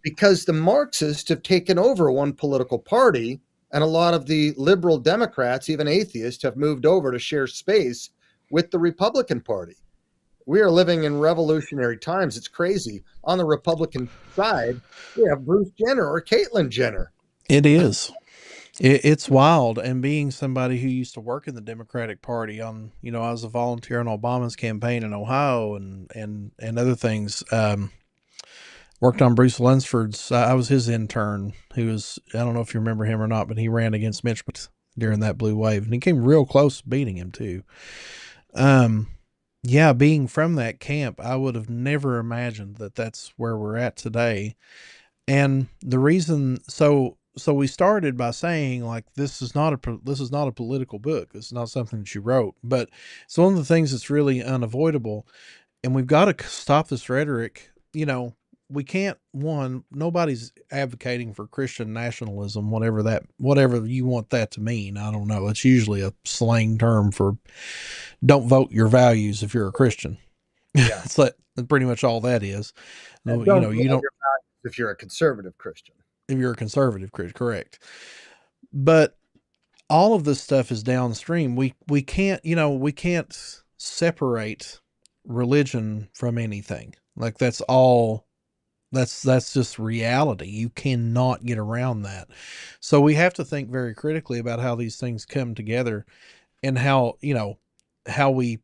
because the Marxists have taken over one political party, and a lot of the liberal Democrats, even atheists, have moved over to share space with the Republican Party. We are living in revolutionary times. It's crazy. On the Republican side, we have Bruce Jenner or Caitlyn Jenner.
It is. It's wild. And being somebody who used to work in the Democratic Party I was a volunteer on Obama's campaign in Ohio and other things. Worked on Bruce Lunsford's. I was his intern, who was, I don't know if you remember him or not, but he ran against Mitch during that blue wave, and he came real close to beating him too. Yeah, being from that camp, I would have never imagined that that's where we're at today. And the reason, so we started by saying, like, this is not a political book. This is not something that you wrote, but it's one of the things that's really unavoidable, and we've got to stop this rhetoric. We can't, nobody's advocating for Christian nationalism, whatever you want that to mean. I don't know. It's usually a slang term for don't vote your values if you're a Christian.
Yeah.
It's like pretty much all that is.
You don't if you're a conservative Christian.
If you're a conservative Christian, correct. But all of this stuff is downstream. We can't separate religion from anything. Like that's just reality. You cannot get around that. So we have to think very critically about how these things come together and how we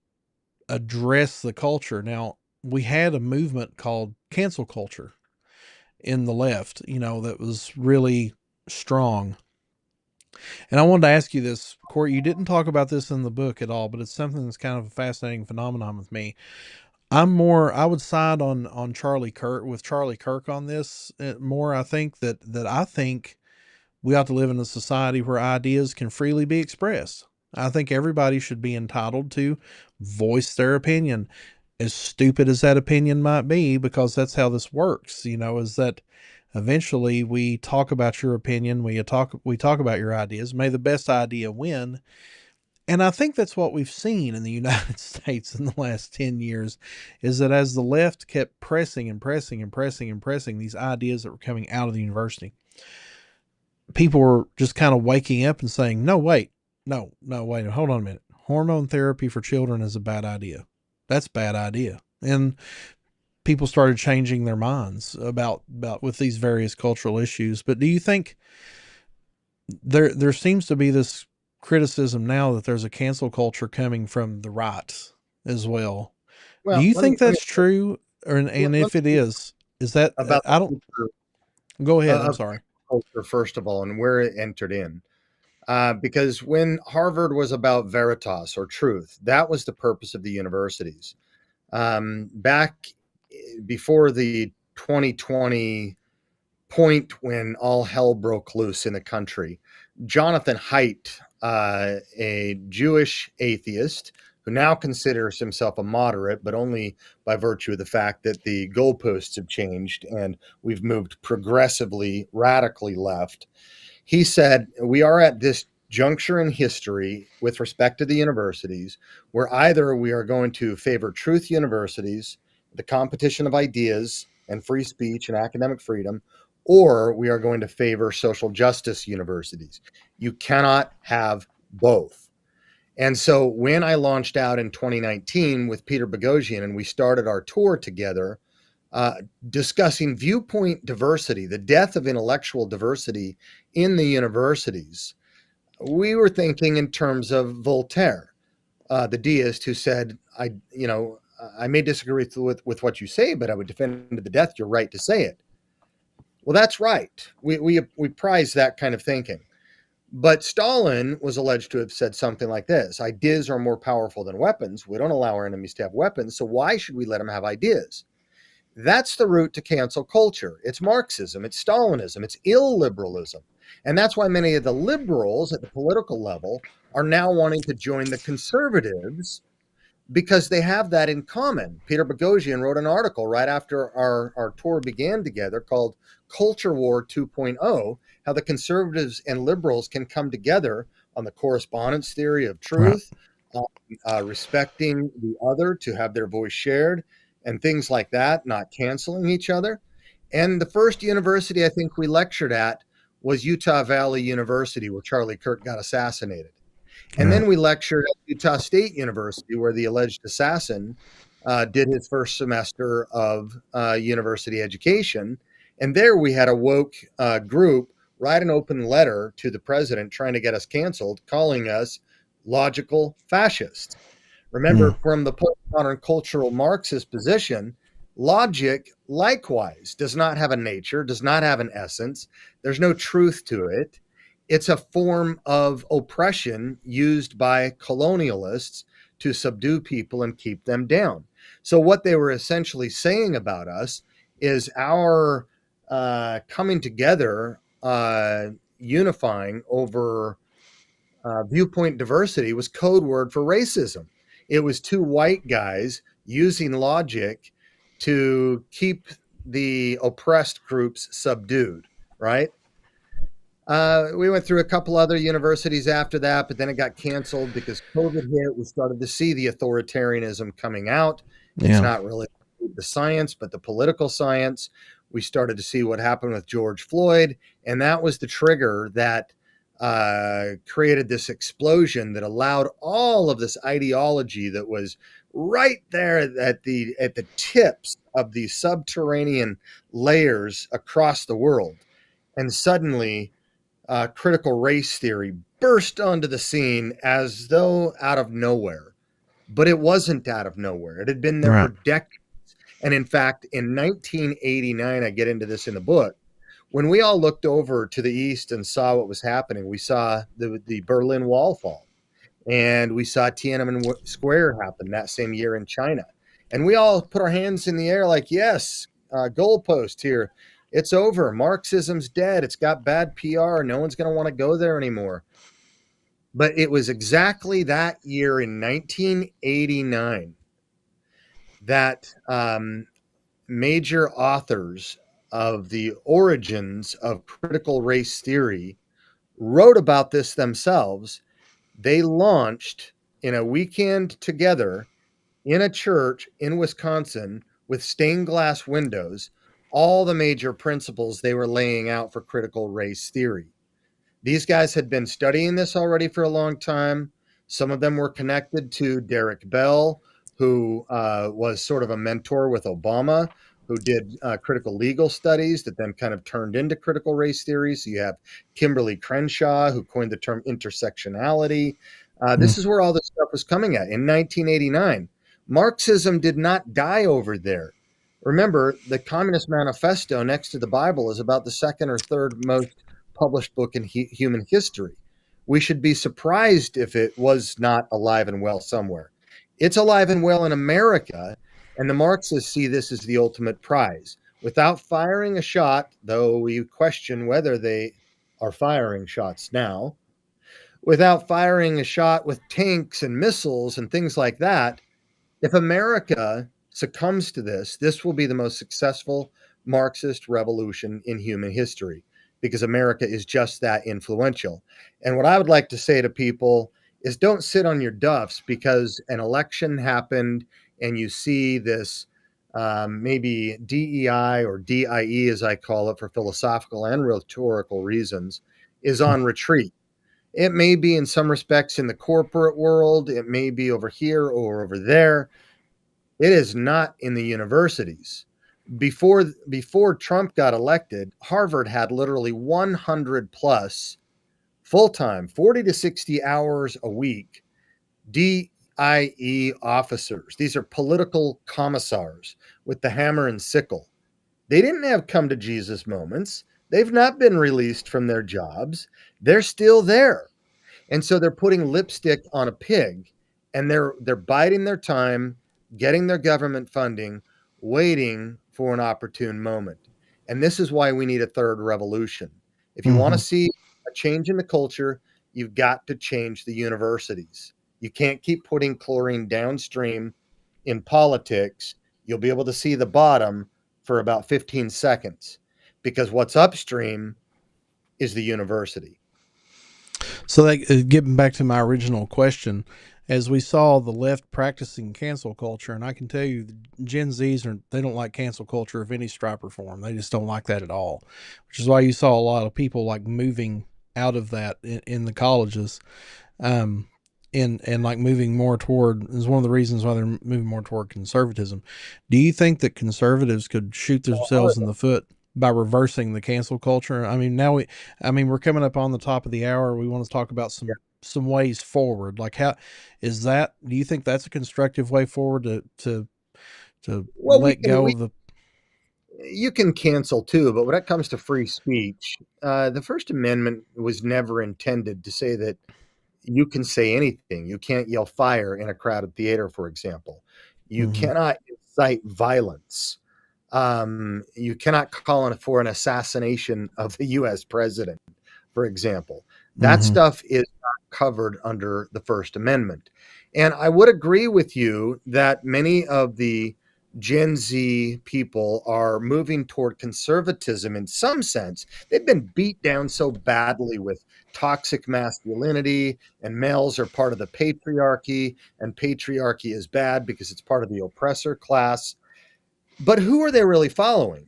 address the culture. Now, we had a movement called cancel culture in the left, that was really strong. And I wanted to ask you this, Court. You didn't talk about this in the book at all, but it's something that's kind of a fascinating phenomenon with me. I would side on Charlie Kirk on this more. I think that I think we ought to live in a society where ideas can freely be expressed. I think everybody should be entitled to voice their opinion, as stupid as that opinion might be, because that's how this works, is that Eventually, we talk about your opinion. We talk about your ideas. May the best idea win. And I think that's what we've seen in the United States in the last 10 years is that as the left kept pressing and pressing and pressing and pressing these ideas that were coming out of the university, people were just kind of waking up and saying, no, wait, no, wait, hold on a minute. Hormone therapy for children is a bad idea. That's a bad idea. And people started changing their minds about with these various cultural issues. But do you think there seems to be this criticism now that there's a cancel culture coming from the right as well? Do
Well,
you
let me
think that's true? Or and
let
if it
me
is that
about
I don't
the future
go ahead. I'm
of
sorry.
culture first of all, and where it entered in. Because when Harvard was about veritas or truth, that was the purpose of the universities. Back before the 2020 point when all hell broke loose in the country, Jonathan Haidt, a Jewish atheist who now considers himself a moderate, but only by virtue of the fact that the goalposts have changed and we've moved progressively, radically left. He said, we are at this juncture in history with respect to the universities where either we are going to favor truth universities, the competition of ideas and free speech and academic freedom, or we are going to favor social justice universities. You cannot have both. And so when I launched out in 2019 with Peter Boghossian and we started our tour together, discussing viewpoint diversity, the death of intellectual diversity in the universities, we were thinking in terms of Voltaire, the deist who said, I may disagree with what you say, but I would defend to the death your right to say it. Well, that's right. We prize that kind of thinking. But Stalin was alleged to have said something like this: ideas are more powerful than weapons. We don't allow our enemies to have weapons, so why should we let them have ideas? That's the route to cancel culture. It's Marxism, it's Stalinism, it's illiberalism. And that's why many of the liberals at the political level are now wanting to join the conservatives because they have that in common. Peter Boghossian wrote an article right after our tour began together called Culture War 2.0, how the conservatives and liberals can come together on the correspondence theory of
Right.
truth, respecting the other to have their voice shared, and things like that, not canceling each other. And the first university I think we lectured at was Utah Valley University, where Charlie Kirk got assassinated. And
Right.
then we lectured at Utah State University, where the alleged assassin did his first semester of university education. And there we had a woke group write an open letter to the president trying to get us canceled, calling us logical fascists. Remember,
Mm.
from the postmodern cultural Marxist position, logic likewise does not have a nature, does not have an essence. There's no truth to it. It's a form of oppression used by colonialists to subdue people and keep them down. So, what they were essentially saying about us is our coming together, unifying over viewpoint diversity was code word for racism. It was two white guys using logic to keep the oppressed groups subdued, right? We went through a couple other universities after that, but then it got canceled because COVID hit. We started to see the authoritarianism coming out. It's
Yeah.
not really the science, but the political science. We started to see what happened with George Floyd, and that was the trigger that created this explosion that allowed all of this ideology that was right there at the tips of these subterranean layers across the world, and suddenly critical race theory burst onto the scene as though out of nowhere. But it wasn't out of nowhere. It had been there
Right.
for decades. And in fact, in 1989, I get into this in the book, when we all looked over to the east and saw what was happening, we saw the Berlin Wall fall, and we saw Tiananmen Square happen that same year in China. And we all put our hands in the air like, yes, goalpost here. It's over. Marxism's dead. It's got bad PR. No one's going to want to go there anymore. But it was exactly that year in 1989 that major authors of the origins of critical race theory wrote about this themselves. They launched in a weekend together in a church in Wisconsin with stained glass windows all the major principles they were laying out for critical race theory. These guys had been studying this already for a long time. Some of them were connected to Derek Bell, who was sort of a mentor with Obama, who did critical legal studies that then kind of turned into critical race theory. So you have Kimberly Crenshaw, who coined the term intersectionality. This is where all this stuff was coming at. In 1989, Marxism did not die over there. Remember, the Communist Manifesto next to the Bible is about the second or third most published book in human history. We should be surprised if it was not alive and well somewhere. It's alive and well in America, and the Marxists see this as the ultimate prize. Without firing a shot, though we question whether they are firing shots now, without firing a shot with tanks and missiles and things like that, if America succumbs to this, this will be the most successful Marxist revolution in human history, because America is just that influential. And what I would like to say to people is, don't sit on your duffs because an election happened and you see this maybe DEI, or DIE as I call it for philosophical and rhetorical reasons, is on retreat. It may be in some respects in the corporate world, it may be over here or over there. It is not in the universities. Before Trump got elected, Harvard had literally 100 plus full-time, 40 to 60 hours a week, DIE officers. These are political commissars with the hammer and sickle. They didn't have come to Jesus moments. They've not been released from their jobs. They're still there. And so they're putting lipstick on a pig, and they're biding their time, getting their government funding, waiting for an opportune moment. And this is why we need a third revolution. If you want to see a change in the culture, you've got to change the universities. You can't keep putting chlorine downstream in politics. You'll be able to see the bottom for about 15 seconds, because what's upstream is the university.
So that getting back to my original question, as we saw the left practicing cancel culture, and I can tell you, the Gen Zs they don't like cancel culture of any stripe or form. They just don't like that at all, which is why you saw a lot of people like moving out of that in the colleges, and like moving more toward, is one of the reasons why they're moving more toward conservatism. Do you think that conservatives could shoot themselves in the foot by reversing the cancel culture? I mean, we're coming up on the top of the hour. We want to talk about some ways forward. Like, how is that? Do you think that's a constructive way forward to let go of the?
You can cancel too, but when it comes to free speech, the First Amendment was never intended to say that you can say anything. You can't yell fire in a crowded theater, for example. You cannot incite violence. You cannot call for an assassination of the U.S. president, for example. That stuff is not covered under the First Amendment. And I would agree with you that many of the Gen Z people are moving toward conservatism in some sense. They've been beat down so badly with toxic masculinity, and males are part of the patriarchy, and patriarchy is bad because it's part of the oppressor class. But who are they really following?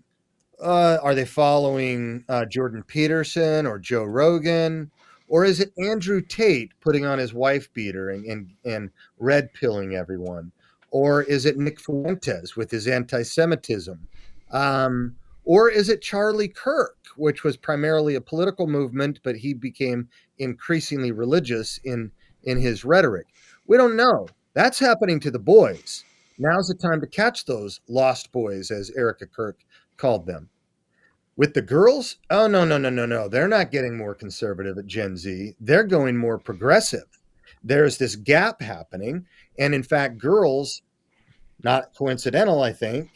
Are they following Jordan Peterson or Joe Rogan? Or is it Andrew Tate putting on his wife beater and red pilling everyone? Or is it Nick Fuentes with his anti-Semitism? Or is it Charlie Kirk, which was primarily a political movement, but he became increasingly religious in his rhetoric? We don't know. That's happening to the boys. Now's the time to catch those lost boys, as Erica Kirk called them. With the girls, oh, no. They're not getting more conservative at Gen Z. They're going more progressive. There's this gap happening. And in fact, girls, not coincidental, I think,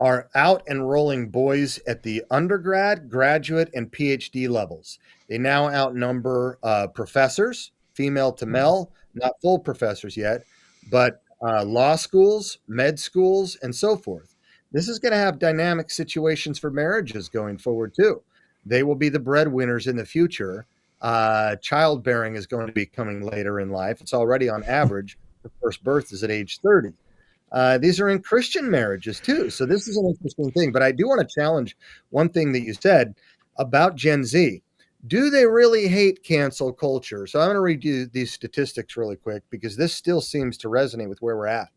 are out enrolling boys at the undergrad, graduate, and PhD levels. They now outnumber professors, female to male, not full professors yet, but law schools, med schools, and so forth. This is going to have dynamic situations for marriages going forward too. They will be the breadwinners in the future. Childbearing is going to be coming later in life. It's already on average. The first birth is at age 30. These are in Christian marriages too. So this is an interesting thing. But I do want to challenge one thing that you said about Gen Z. Do they really hate cancel culture? So I'm going to read you these statistics really quick because this still seems to resonate with where we're at.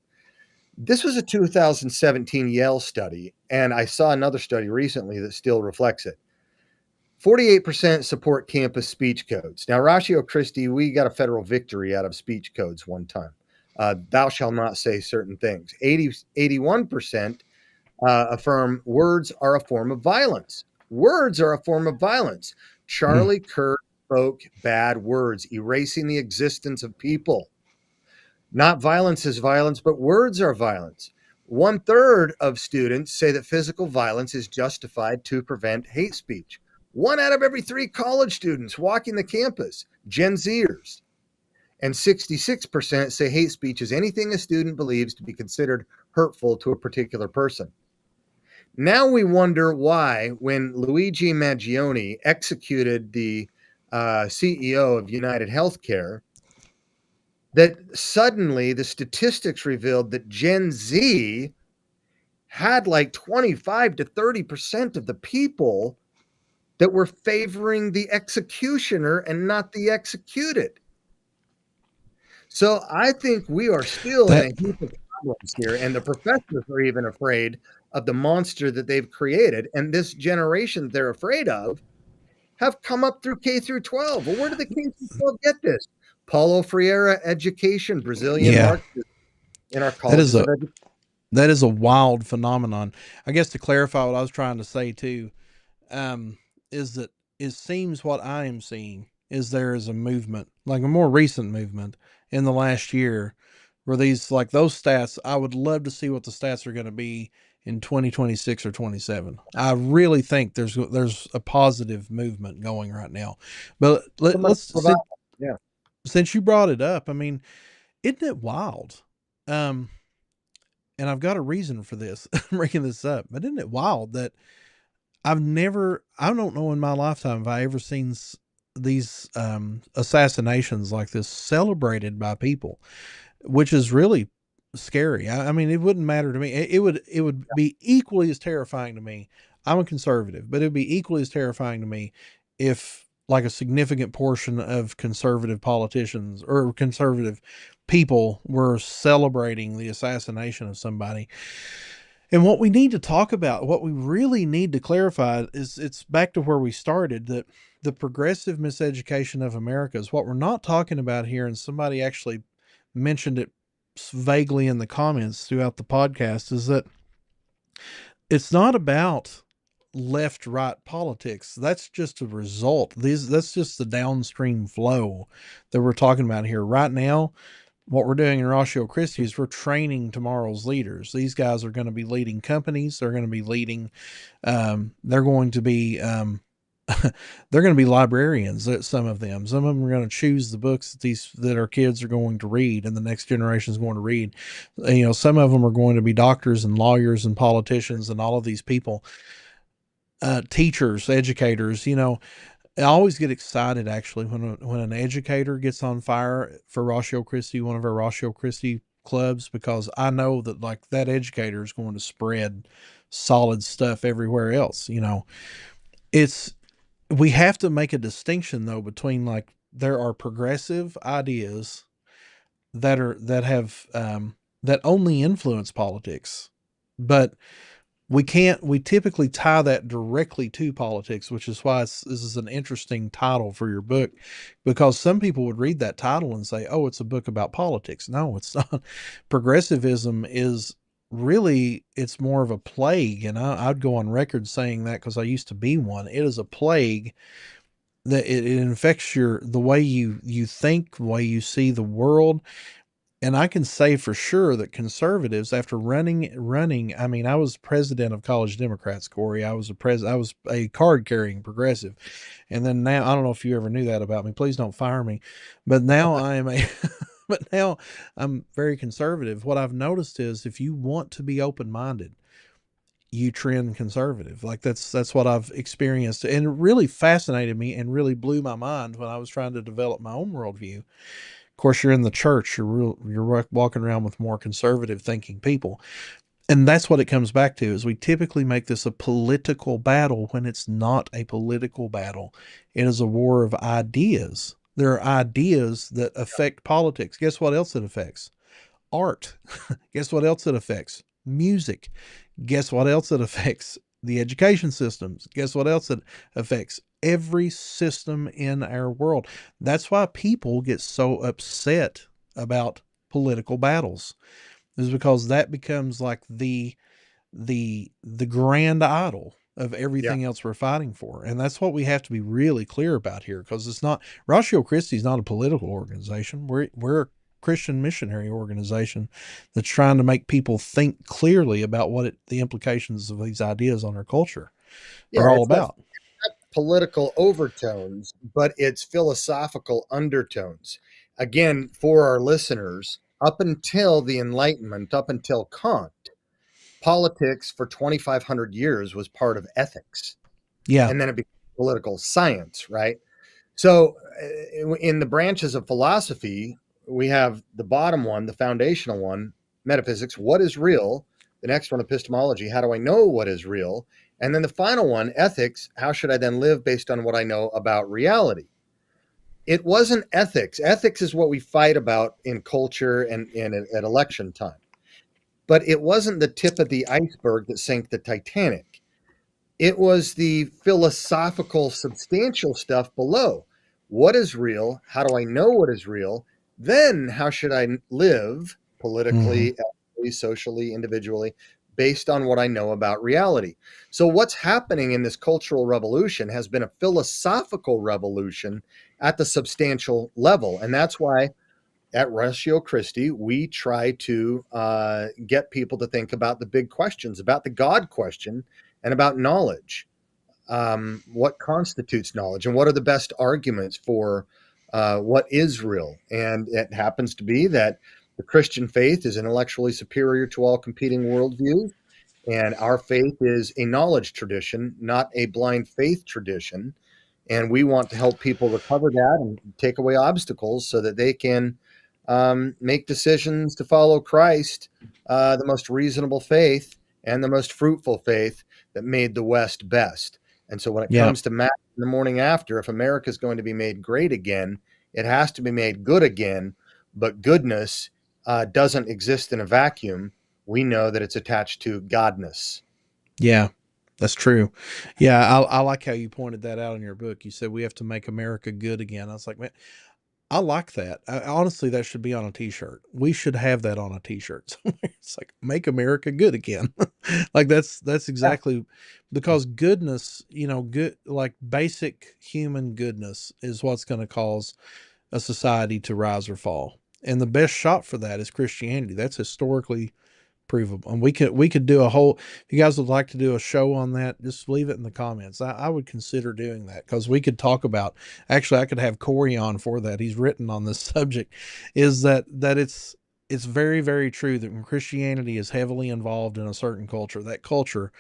This was a 2017 Yale study, and I saw another study recently that still reflects it. 48% support campus speech codes. Now, Ratio Christi, we got a federal victory out of speech codes one time. Thou shalt not say certain things. 81% affirm words are a form of violence. Words are a form of violence. Charlie Kirk spoke bad words, erasing the existence of people. Not violence is violence, but words are violence. 1/3 of students say that physical violence is justified to prevent hate speech. 1 out of every 3 college students walking the campus, Gen Zers. And 66% say hate speech is anything a student believes to be considered hurtful to a particular person. Now we wonder why, when Luigi Mangione executed the CEO of United Healthcare, that suddenly the statistics revealed that Gen Z had like 25 to 30% of the people that were favoring the executioner and not the executed. So I think we are still in a heap of problems here, and the professors are even afraid of the monster that they've created, and this generation they're afraid of have come up through K through 12. Well, where did the K through 12 get this? Paulo Freire education, Brazilian Marxism in our colleges of education.
That is a wild phenomenon. I guess to clarify what I was trying to say too, is that it seems what I am seeing is there is a movement, like a more recent movement in the last year, where these, like those stats, I would love to see what the stats are going to be in 2026 or 27. I really think there's a positive movement going right now. But since you brought it up, I mean, isn't it wild? And I've got a reason for this. I'm bringing this up, but isn't it wild that I don't know in my lifetime if I ever seen these assassinations like this celebrated by people, which is really scary. I mean, it wouldn't matter to me. It would be equally as terrifying to me. I'm a conservative, but it would be equally as terrifying to me if like a significant portion of conservative politicians or conservative people were celebrating the assassination of somebody. And what we need to talk about, what we really need to clarify is it's back to where we started, that the progressive miseducation of America is what we're not talking about here. And somebody actually mentioned it vaguely in the comments throughout the podcast, is that it's not about left right politics. That's just a result. That's just the downstream flow that we're talking about here right now. What we're doing in Ratio Christi is we're training tomorrow's leaders. These guys are going to be leading companies. They're going to be leading, they're going to be, they're going to be librarians. Some of them are going to choose the books that our kids are going to read and the next generation is going to read. You know, some of them are going to be doctors and lawyers and politicians and all of these people, teachers, educators. You know, I always get excited actually when an educator gets on fire for Ratio Christi, one of our Ratio Christi clubs, because I know that like that educator is going to spread solid stuff everywhere else. You know, we have to make a distinction though between, like, there are progressive ideas that only influence politics, but we typically tie that directly to politics, which is why this is an interesting title for your book, because some people would read that title and say, oh, it's a book about politics. No, it's not. Progressivism is really, it's more of a plague. And I'd go on record saying that because I used to be one. It is a plague that it infects the way you think, the way you see the world. And I can say for sure that conservatives, after running, I mean, I was president of College Democrats, Corey. I was a card carrying progressive. And then now, I don't know if you ever knew that about me. Please don't fire me. But now but now I'm very conservative. What I've noticed is if you want to be open-minded you trend conservative. Like that's what I've experienced, and it really fascinated me and really blew my mind when I was trying to develop my own worldview. Of course, you're in the church, you're walking around with more conservative thinking people, and that's what it comes back to. Is we typically make this a political battle when it's not a political battle. It is a war of ideas. There are ideas that affect politics. Guess what else it affects? Art. Guess what else it affects? Music. Guess what else it affects? The education systems. Guess what else it affects? Every system in our world. That's why people get so upset about political battles, is because that becomes like the grand idol of
Yeah.
everything else we're fighting for. And that's what we have to be really clear about here, because it's not, Ratio Christi is not a political organization. We're a Christian missionary organization that's trying to make people think clearly about what the implications of these ideas on our culture
Yeah.
are all
It's got
about.
political overtones, but it's philosophical undertones. Again, for our listeners, up until the Enlightenment, up until Kant, politics for 2,500 years was part of ethics.
Yeah.
And then it became political science, right? So, in the branches of philosophy, we have the bottom one, the foundational one, metaphysics, what is real? The next one, epistemology, how do I know what is real? And then the final one, ethics, how should I then live based on what I know about reality? It wasn't ethics. Ethics is what we fight about in culture and at election time. But it wasn't the tip of the iceberg that sank the Titanic. It was the philosophical, substantial stuff below. What is real? How do I know what is real? Then, how should I live
Mm-hmm.
politically, ethically, socially, individually, based on what I know about reality? So, what's happening in this cultural revolution has been a philosophical revolution at the substantial level. And that's why at Ratio Christi, we try to get people to think about the big questions, about the God question, and about knowledge. What constitutes knowledge, and what are the best arguments for what is real? And it happens to be that the Christian faith is intellectually superior to all competing worldviews, and our faith is a knowledge tradition, not a blind faith tradition. And we want to help people recover that and take away obstacles so that they can make decisions to follow Christ, the most reasonable faith and the most fruitful faith that made the West best. And so when it
Yeah.
comes to Mass in the morning after, if America is going to be made great again, it has to be made good again. But goodness doesn't exist in a vacuum. We know that it's attached to godness.
Yeah. That's true. Yeah. I like how you pointed that out in your book. You said we have to make America good again. I was like, man, I like that. Honestly, that should be on a T-shirt. We should have that on a T-shirt somewhere. It's like "Make America Good Again." Like that's
Yeah.
exactly, because goodness, good, like basic human goodness is what's going to cause a society to rise or fall. And the best shot for that is Christianity. That's historically provable. And we could do a whole, if you guys would like to do a show on that, just leave it in the comments. I would consider doing that, because we could talk about, actually I could have Corey on for that. He's written on this subject. Is that it's very, very true that when Christianity is heavily involved in a certain culture, that culture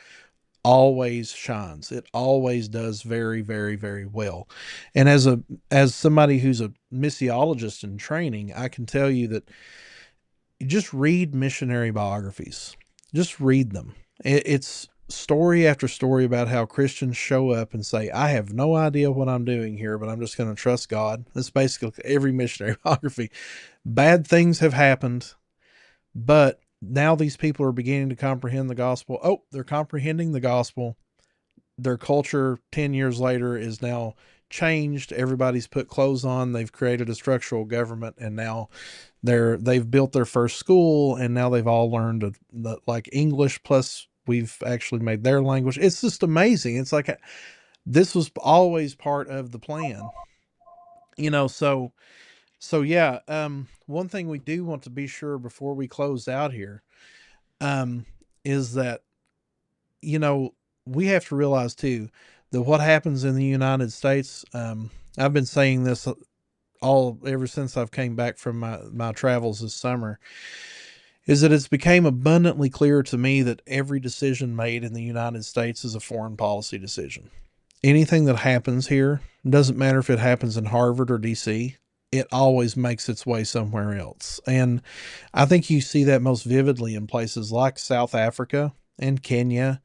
always shines. It always does very, very, very well. And as somebody who's a missiologist in training, I can tell you that you just read missionary biographies. Just read them. It's story after story about how Christians show up and say, I have no idea what I'm doing here, but I'm just going to trust God. That's basically every missionary biography. Bad things have happened, but now these people are beginning to comprehend the gospel. Oh, they're comprehending the gospel. Their culture 10 years later is now changed. Everybody's put clothes on. They've created a structural government, and now they've built their first school, and now they've all learned like English, plus we've actually made their language. It's just amazing. It's like this was always part of the plan, so yeah. One thing we do want to be sure before we close out here, um is that, you know, we have to realize too that what happens in the United States, I've been saying this all ever since I've came back from my travels this summer, is that it's became abundantly clear to me that every decision made in the United States is a foreign policy decision. Anything that happens here, doesn't matter if it happens in Harvard or DC, it always makes its way somewhere else. And I think you see that most vividly in places like South Africa and Kenya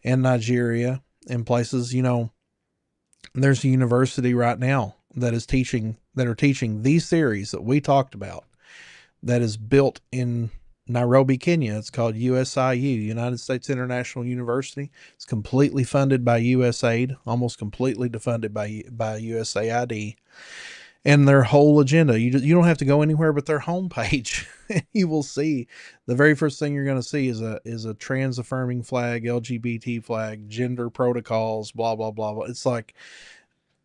and Nigeria, and places, there's a university right now that are teaching these theories that we talked about, that is built in Nairobi, Kenya. It's called USIU, United States International University. It's completely funded by USAID, almost completely funded by USAID. And their whole agenda, you don't have to go anywhere but their homepage. You will see the very first thing you're going to see is a trans affirming flag, LGBT flag, gender protocols, blah blah blah blah. It's like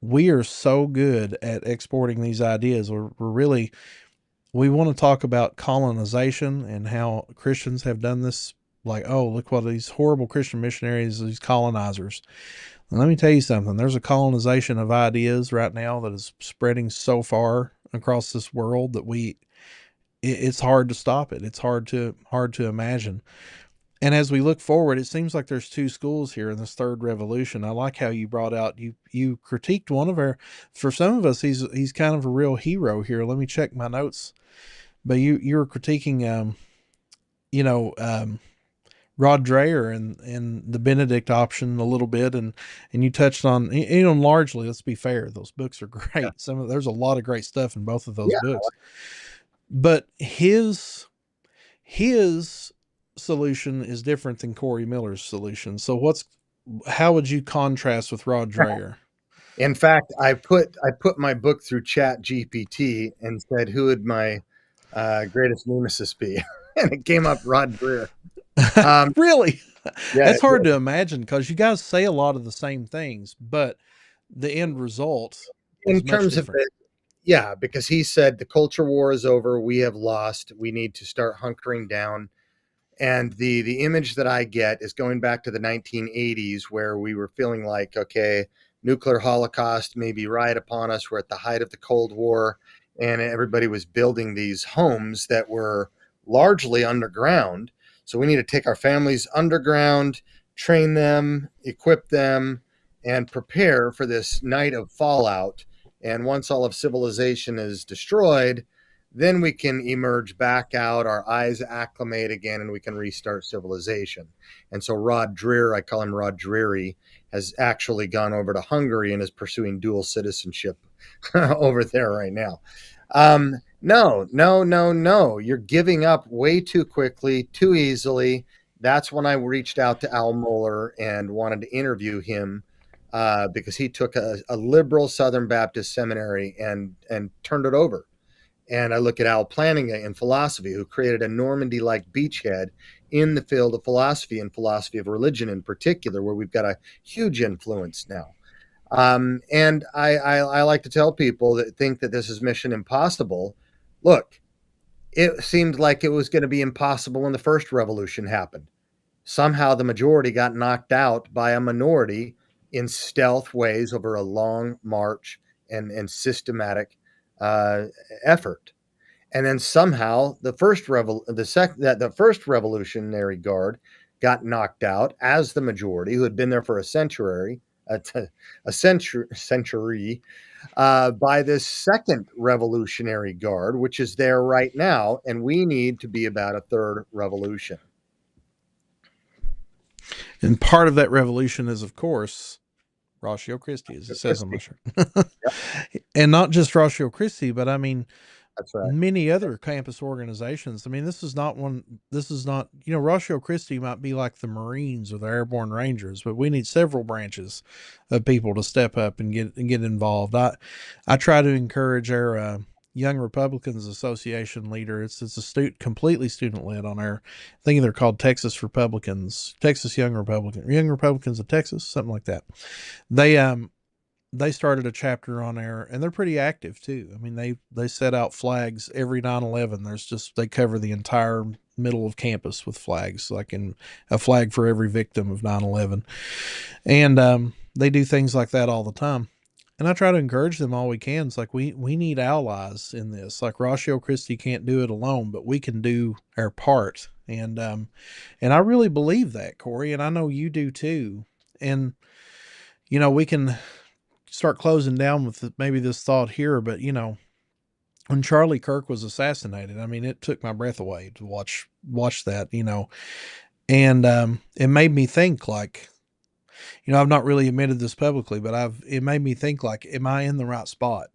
we are so good at exporting these ideas. We want to talk about colonization and how Christians have done this. Like, oh, look what these horrible Christian missionaries, these colonizers. And let me tell you something. There's a colonization of ideas right now that is spreading so far across this world that it's hard to stop it. It's hard to imagine. And as we look forward, it seems like there's two schools here in this third revolution. I like how you brought out, you critiqued one of for some of us, he's kind of a real hero here. Let me check my notes. But you were critiquing, Rod Dreher and the Benedict option a little bit, and you touched on, largely, let's be fair, those books are great. Yeah. There's a lot of great stuff in both of those books, but his solution is different than Corey Miller's solution. So how would you contrast with Rod Dreher?
In fact, I put my book through Chat GPT and said, who would my greatest nemesis be? And it came up Rod Dreher.
Really? Yeah, that's hard to imagine, because you guys say a lot of the same things, but the end result
in terms of it, yeah, because he said the culture war is over, we have lost, we need to start hunkering down. And the image that I get is going back to the 1980s, where we were feeling like, okay, nuclear holocaust may be right upon us. We're at the height of the Cold War, and everybody was building these homes that were largely underground. So we need to take our families underground, train them, equip them, and prepare for this night of fallout. And once all of civilization is destroyed, then we can emerge back out, our eyes acclimate again, and we can restart civilization. And so Rod Dreher, I call him Rod Dreary, has actually gone over to Hungary and is pursuing dual citizenship over there right now. No. You're giving up way too quickly, too easily. That's when I reached out to Al Mohler and wanted to interview him, because he took a liberal Southern Baptist seminary and turned it over. And I look at Al Plantinga in philosophy, who created a Normandy-like beachhead in the field of philosophy and philosophy of religion in particular, where we've got a huge influence now. And I like to tell people that think that this is mission impossible. Look, it seemed like it was going to be impossible when the first revolution happened. Somehow the majority got knocked out by a minority in stealth ways over a long march and systematic effort. And then somehow the first Revolutionary Guard got knocked out as the majority, who had been there for a century, by this second Revolutionary Guard, which is there right now, and we need to be about a third revolution.
And part of that revolution is, of course, Ratio Christi, as it says on my shirt. Yep. And not just Ratio Christi, but I mean, that's right, many other campus organizations. I mean, this is not, Ratio Christi might be like the Marines or the Airborne Rangers, but we need several branches of people to step up and get involved. I try to encourage our Young Republicans Association leader. It's completely student led on our, I think they're called Texas Republicans, Texas Young Republicans of Texas, something like that. They started a chapter on there, and they're pretty active too. I mean, they set out flags every 9/11. They cover the entire middle of campus with flags, like in a flag for every victim of 9/11. And they do things like that all the time. and I try to encourage them all we can. It's like we need allies in this. Like Ratio Christi can't do it alone, but we can do our part. And I really believe that, Corey, and I know you do too. And we can start closing down with maybe this thought here, but when Charlie Kirk was assassinated, I mean, it took my breath away to watch that, and it made me think like, I've not really admitted this publicly, but it made me think like, am I in the right spot?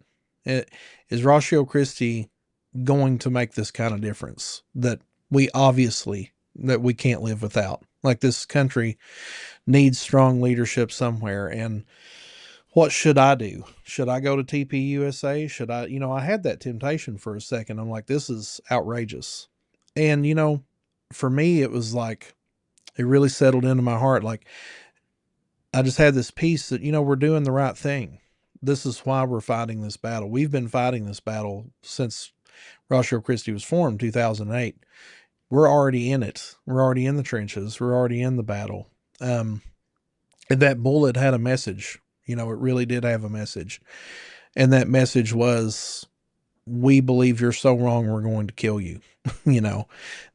Is Ratio Christi going to make this kind of difference that we can't live without? Like, this country needs strong leadership somewhere. And what should I do? Should I go to TPUSA? Should I, I had that temptation for a second. I'm like, this is outrageous. And, for me, it was like, it really settled into my heart. Like, I just had this peace that, we're doing the right thing. This is why we're fighting this battle. We've been fighting this battle since Ratio Christi was formed, 2008. We're already in it. We're already in the trenches. We're already in the battle. And that bullet had a message. It really did have a message. And that message was, we believe you're so wrong, we're going to kill you.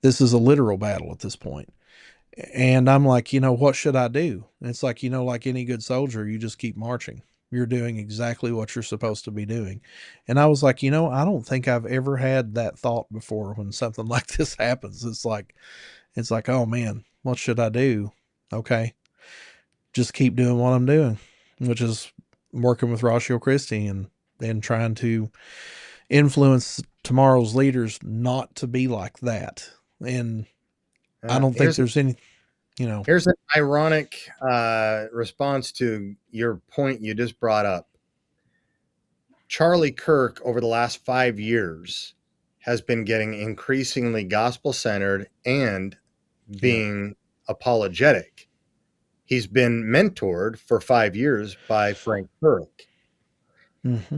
This is a literal battle at this point. And I'm like, what should I do? And it's like, like any good soldier, you just keep marching. You're doing exactly what you're supposed to be doing. And I was like, I don't think I've ever had that thought before when something like this happens. It's like, oh man, what should I do? Okay. Just keep doing what I'm doing, which is working with Ratio Christi and trying to influence tomorrow's leaders not to be like that. And I don't think there's any,
Here's an ironic response to your point you just brought up. Charlie Kirk, over the last 5 years, has been getting increasingly gospel-centered and being apologetic. He's been mentored for 5 years by Frank Turek.
Mm-hmm.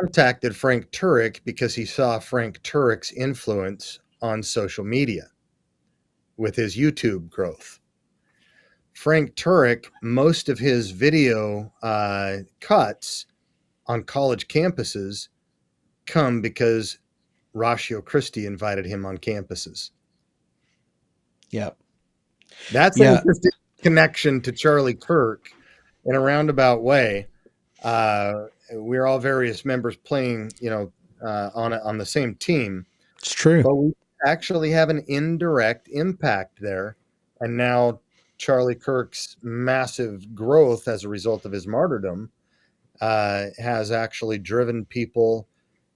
Contacted Frank Turek because he saw Frank Turek's influence on social media with his YouTube growth. Frank Turek, most of his video cuts on college campuses come because Ratio Christi invited him on campuses.
Yep.
That's an interesting connection to Charlie Kirk in a roundabout way. We're all various members playing, on the same team.
It's true.
But we actually have an indirect impact there. And now Charlie Kirk's massive growth as a result of his martyrdom has actually driven people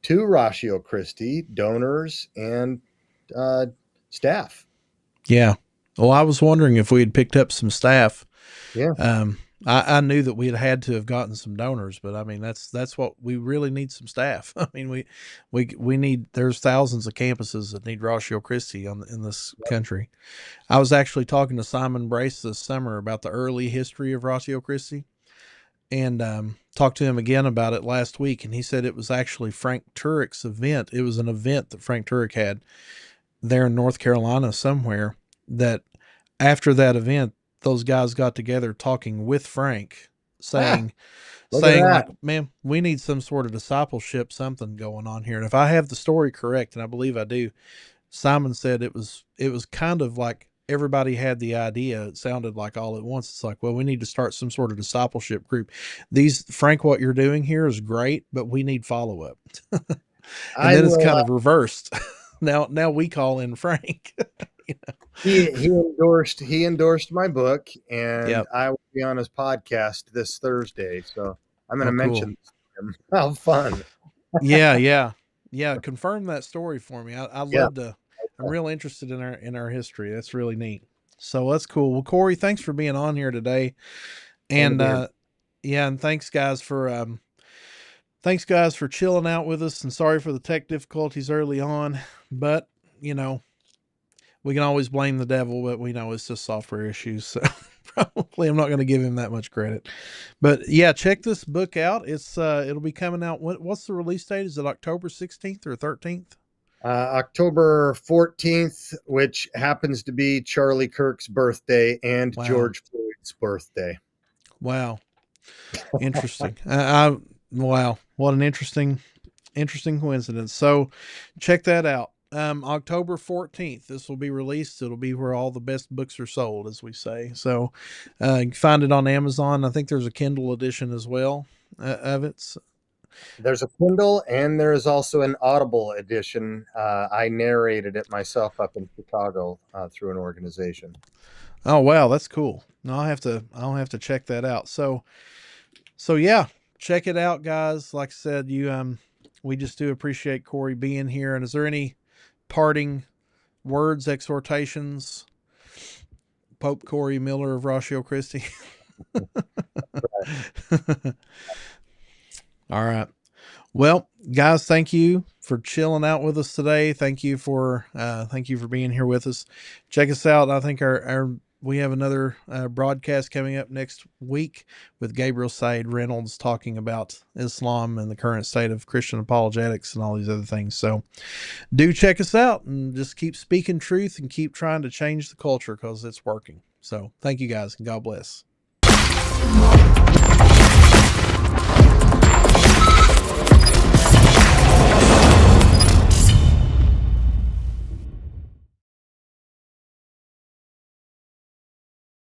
to Ratio Christi, donors and staff.
Yeah. Well, I was wondering if we had picked up some staff.
Yeah.
I knew that we had to have gotten some donors, but I mean, that's what we really need, some staff. I mean, we need, there's thousands of campuses that need Ratio Christi in this country. I was actually talking to Simon Brace this summer about the early history of Ratio Christi, and talked to him again about it last week. And he said it was actually Frank Turek's event. It was an event that Frank Turek had there in North Carolina somewhere, that after that event, those guys got together talking with Frank, saying like, man, we need some sort of discipleship, something going on here. And if I have the story correct, and I believe I do, Simon said it was kind of like everybody had the idea. It sounded like all at once. It's like, well, we need to start some sort of discipleship group. Frank, what you're doing here is great, but we need follow-up. And then it's kind of reversed. Now we call in Frank.
He endorsed my book, and I will be on his podcast this Thursday. So I'm going to mention him. How fun!
Yeah. Confirm that story for me. I love to. I'm real interested in our history. That's really neat. So that's cool. Well, Corey, thanks for being on here today, and and thanks guys for chilling out with us. And sorry for the tech difficulties early on, but we can always blame the devil, but we know it's just software issues. So probably I'm not going to give him that much credit. But yeah, check this book out. It's it'll be coming out. What's the release date? Is it October 16th or 13th?
October 14th, which happens to be Charlie Kirk's birthday and George Floyd's birthday.
Wow. Interesting. I Wow, what an interesting coincidence. So check that out. October 14th, this will be released. It'll be where all the best books are sold, as we say. So you can find it on Amazon. I think there's a Kindle edition as well of it. So,
There's a Kindle and there is also an Audible edition. I narrated it myself up in Chicago through an organization.
oh wow, that's cool. No, I'll have to check that out. So yeah, check it out, guys. Like I said, we just do appreciate Corey being here. And is there any parting words, exhortations, Pope Corey Miller of Ratio Christi? All right. Well, guys, thank you for chilling out with us today. Thank you for being here with us. Check us out. I think we have another broadcast coming up next week with Gabriel Said Reynolds talking about Islam and the current state of Christian apologetics and all these other things. So do check us out and just keep speaking truth and keep trying to change the culture because it's working. So thank you guys and God bless.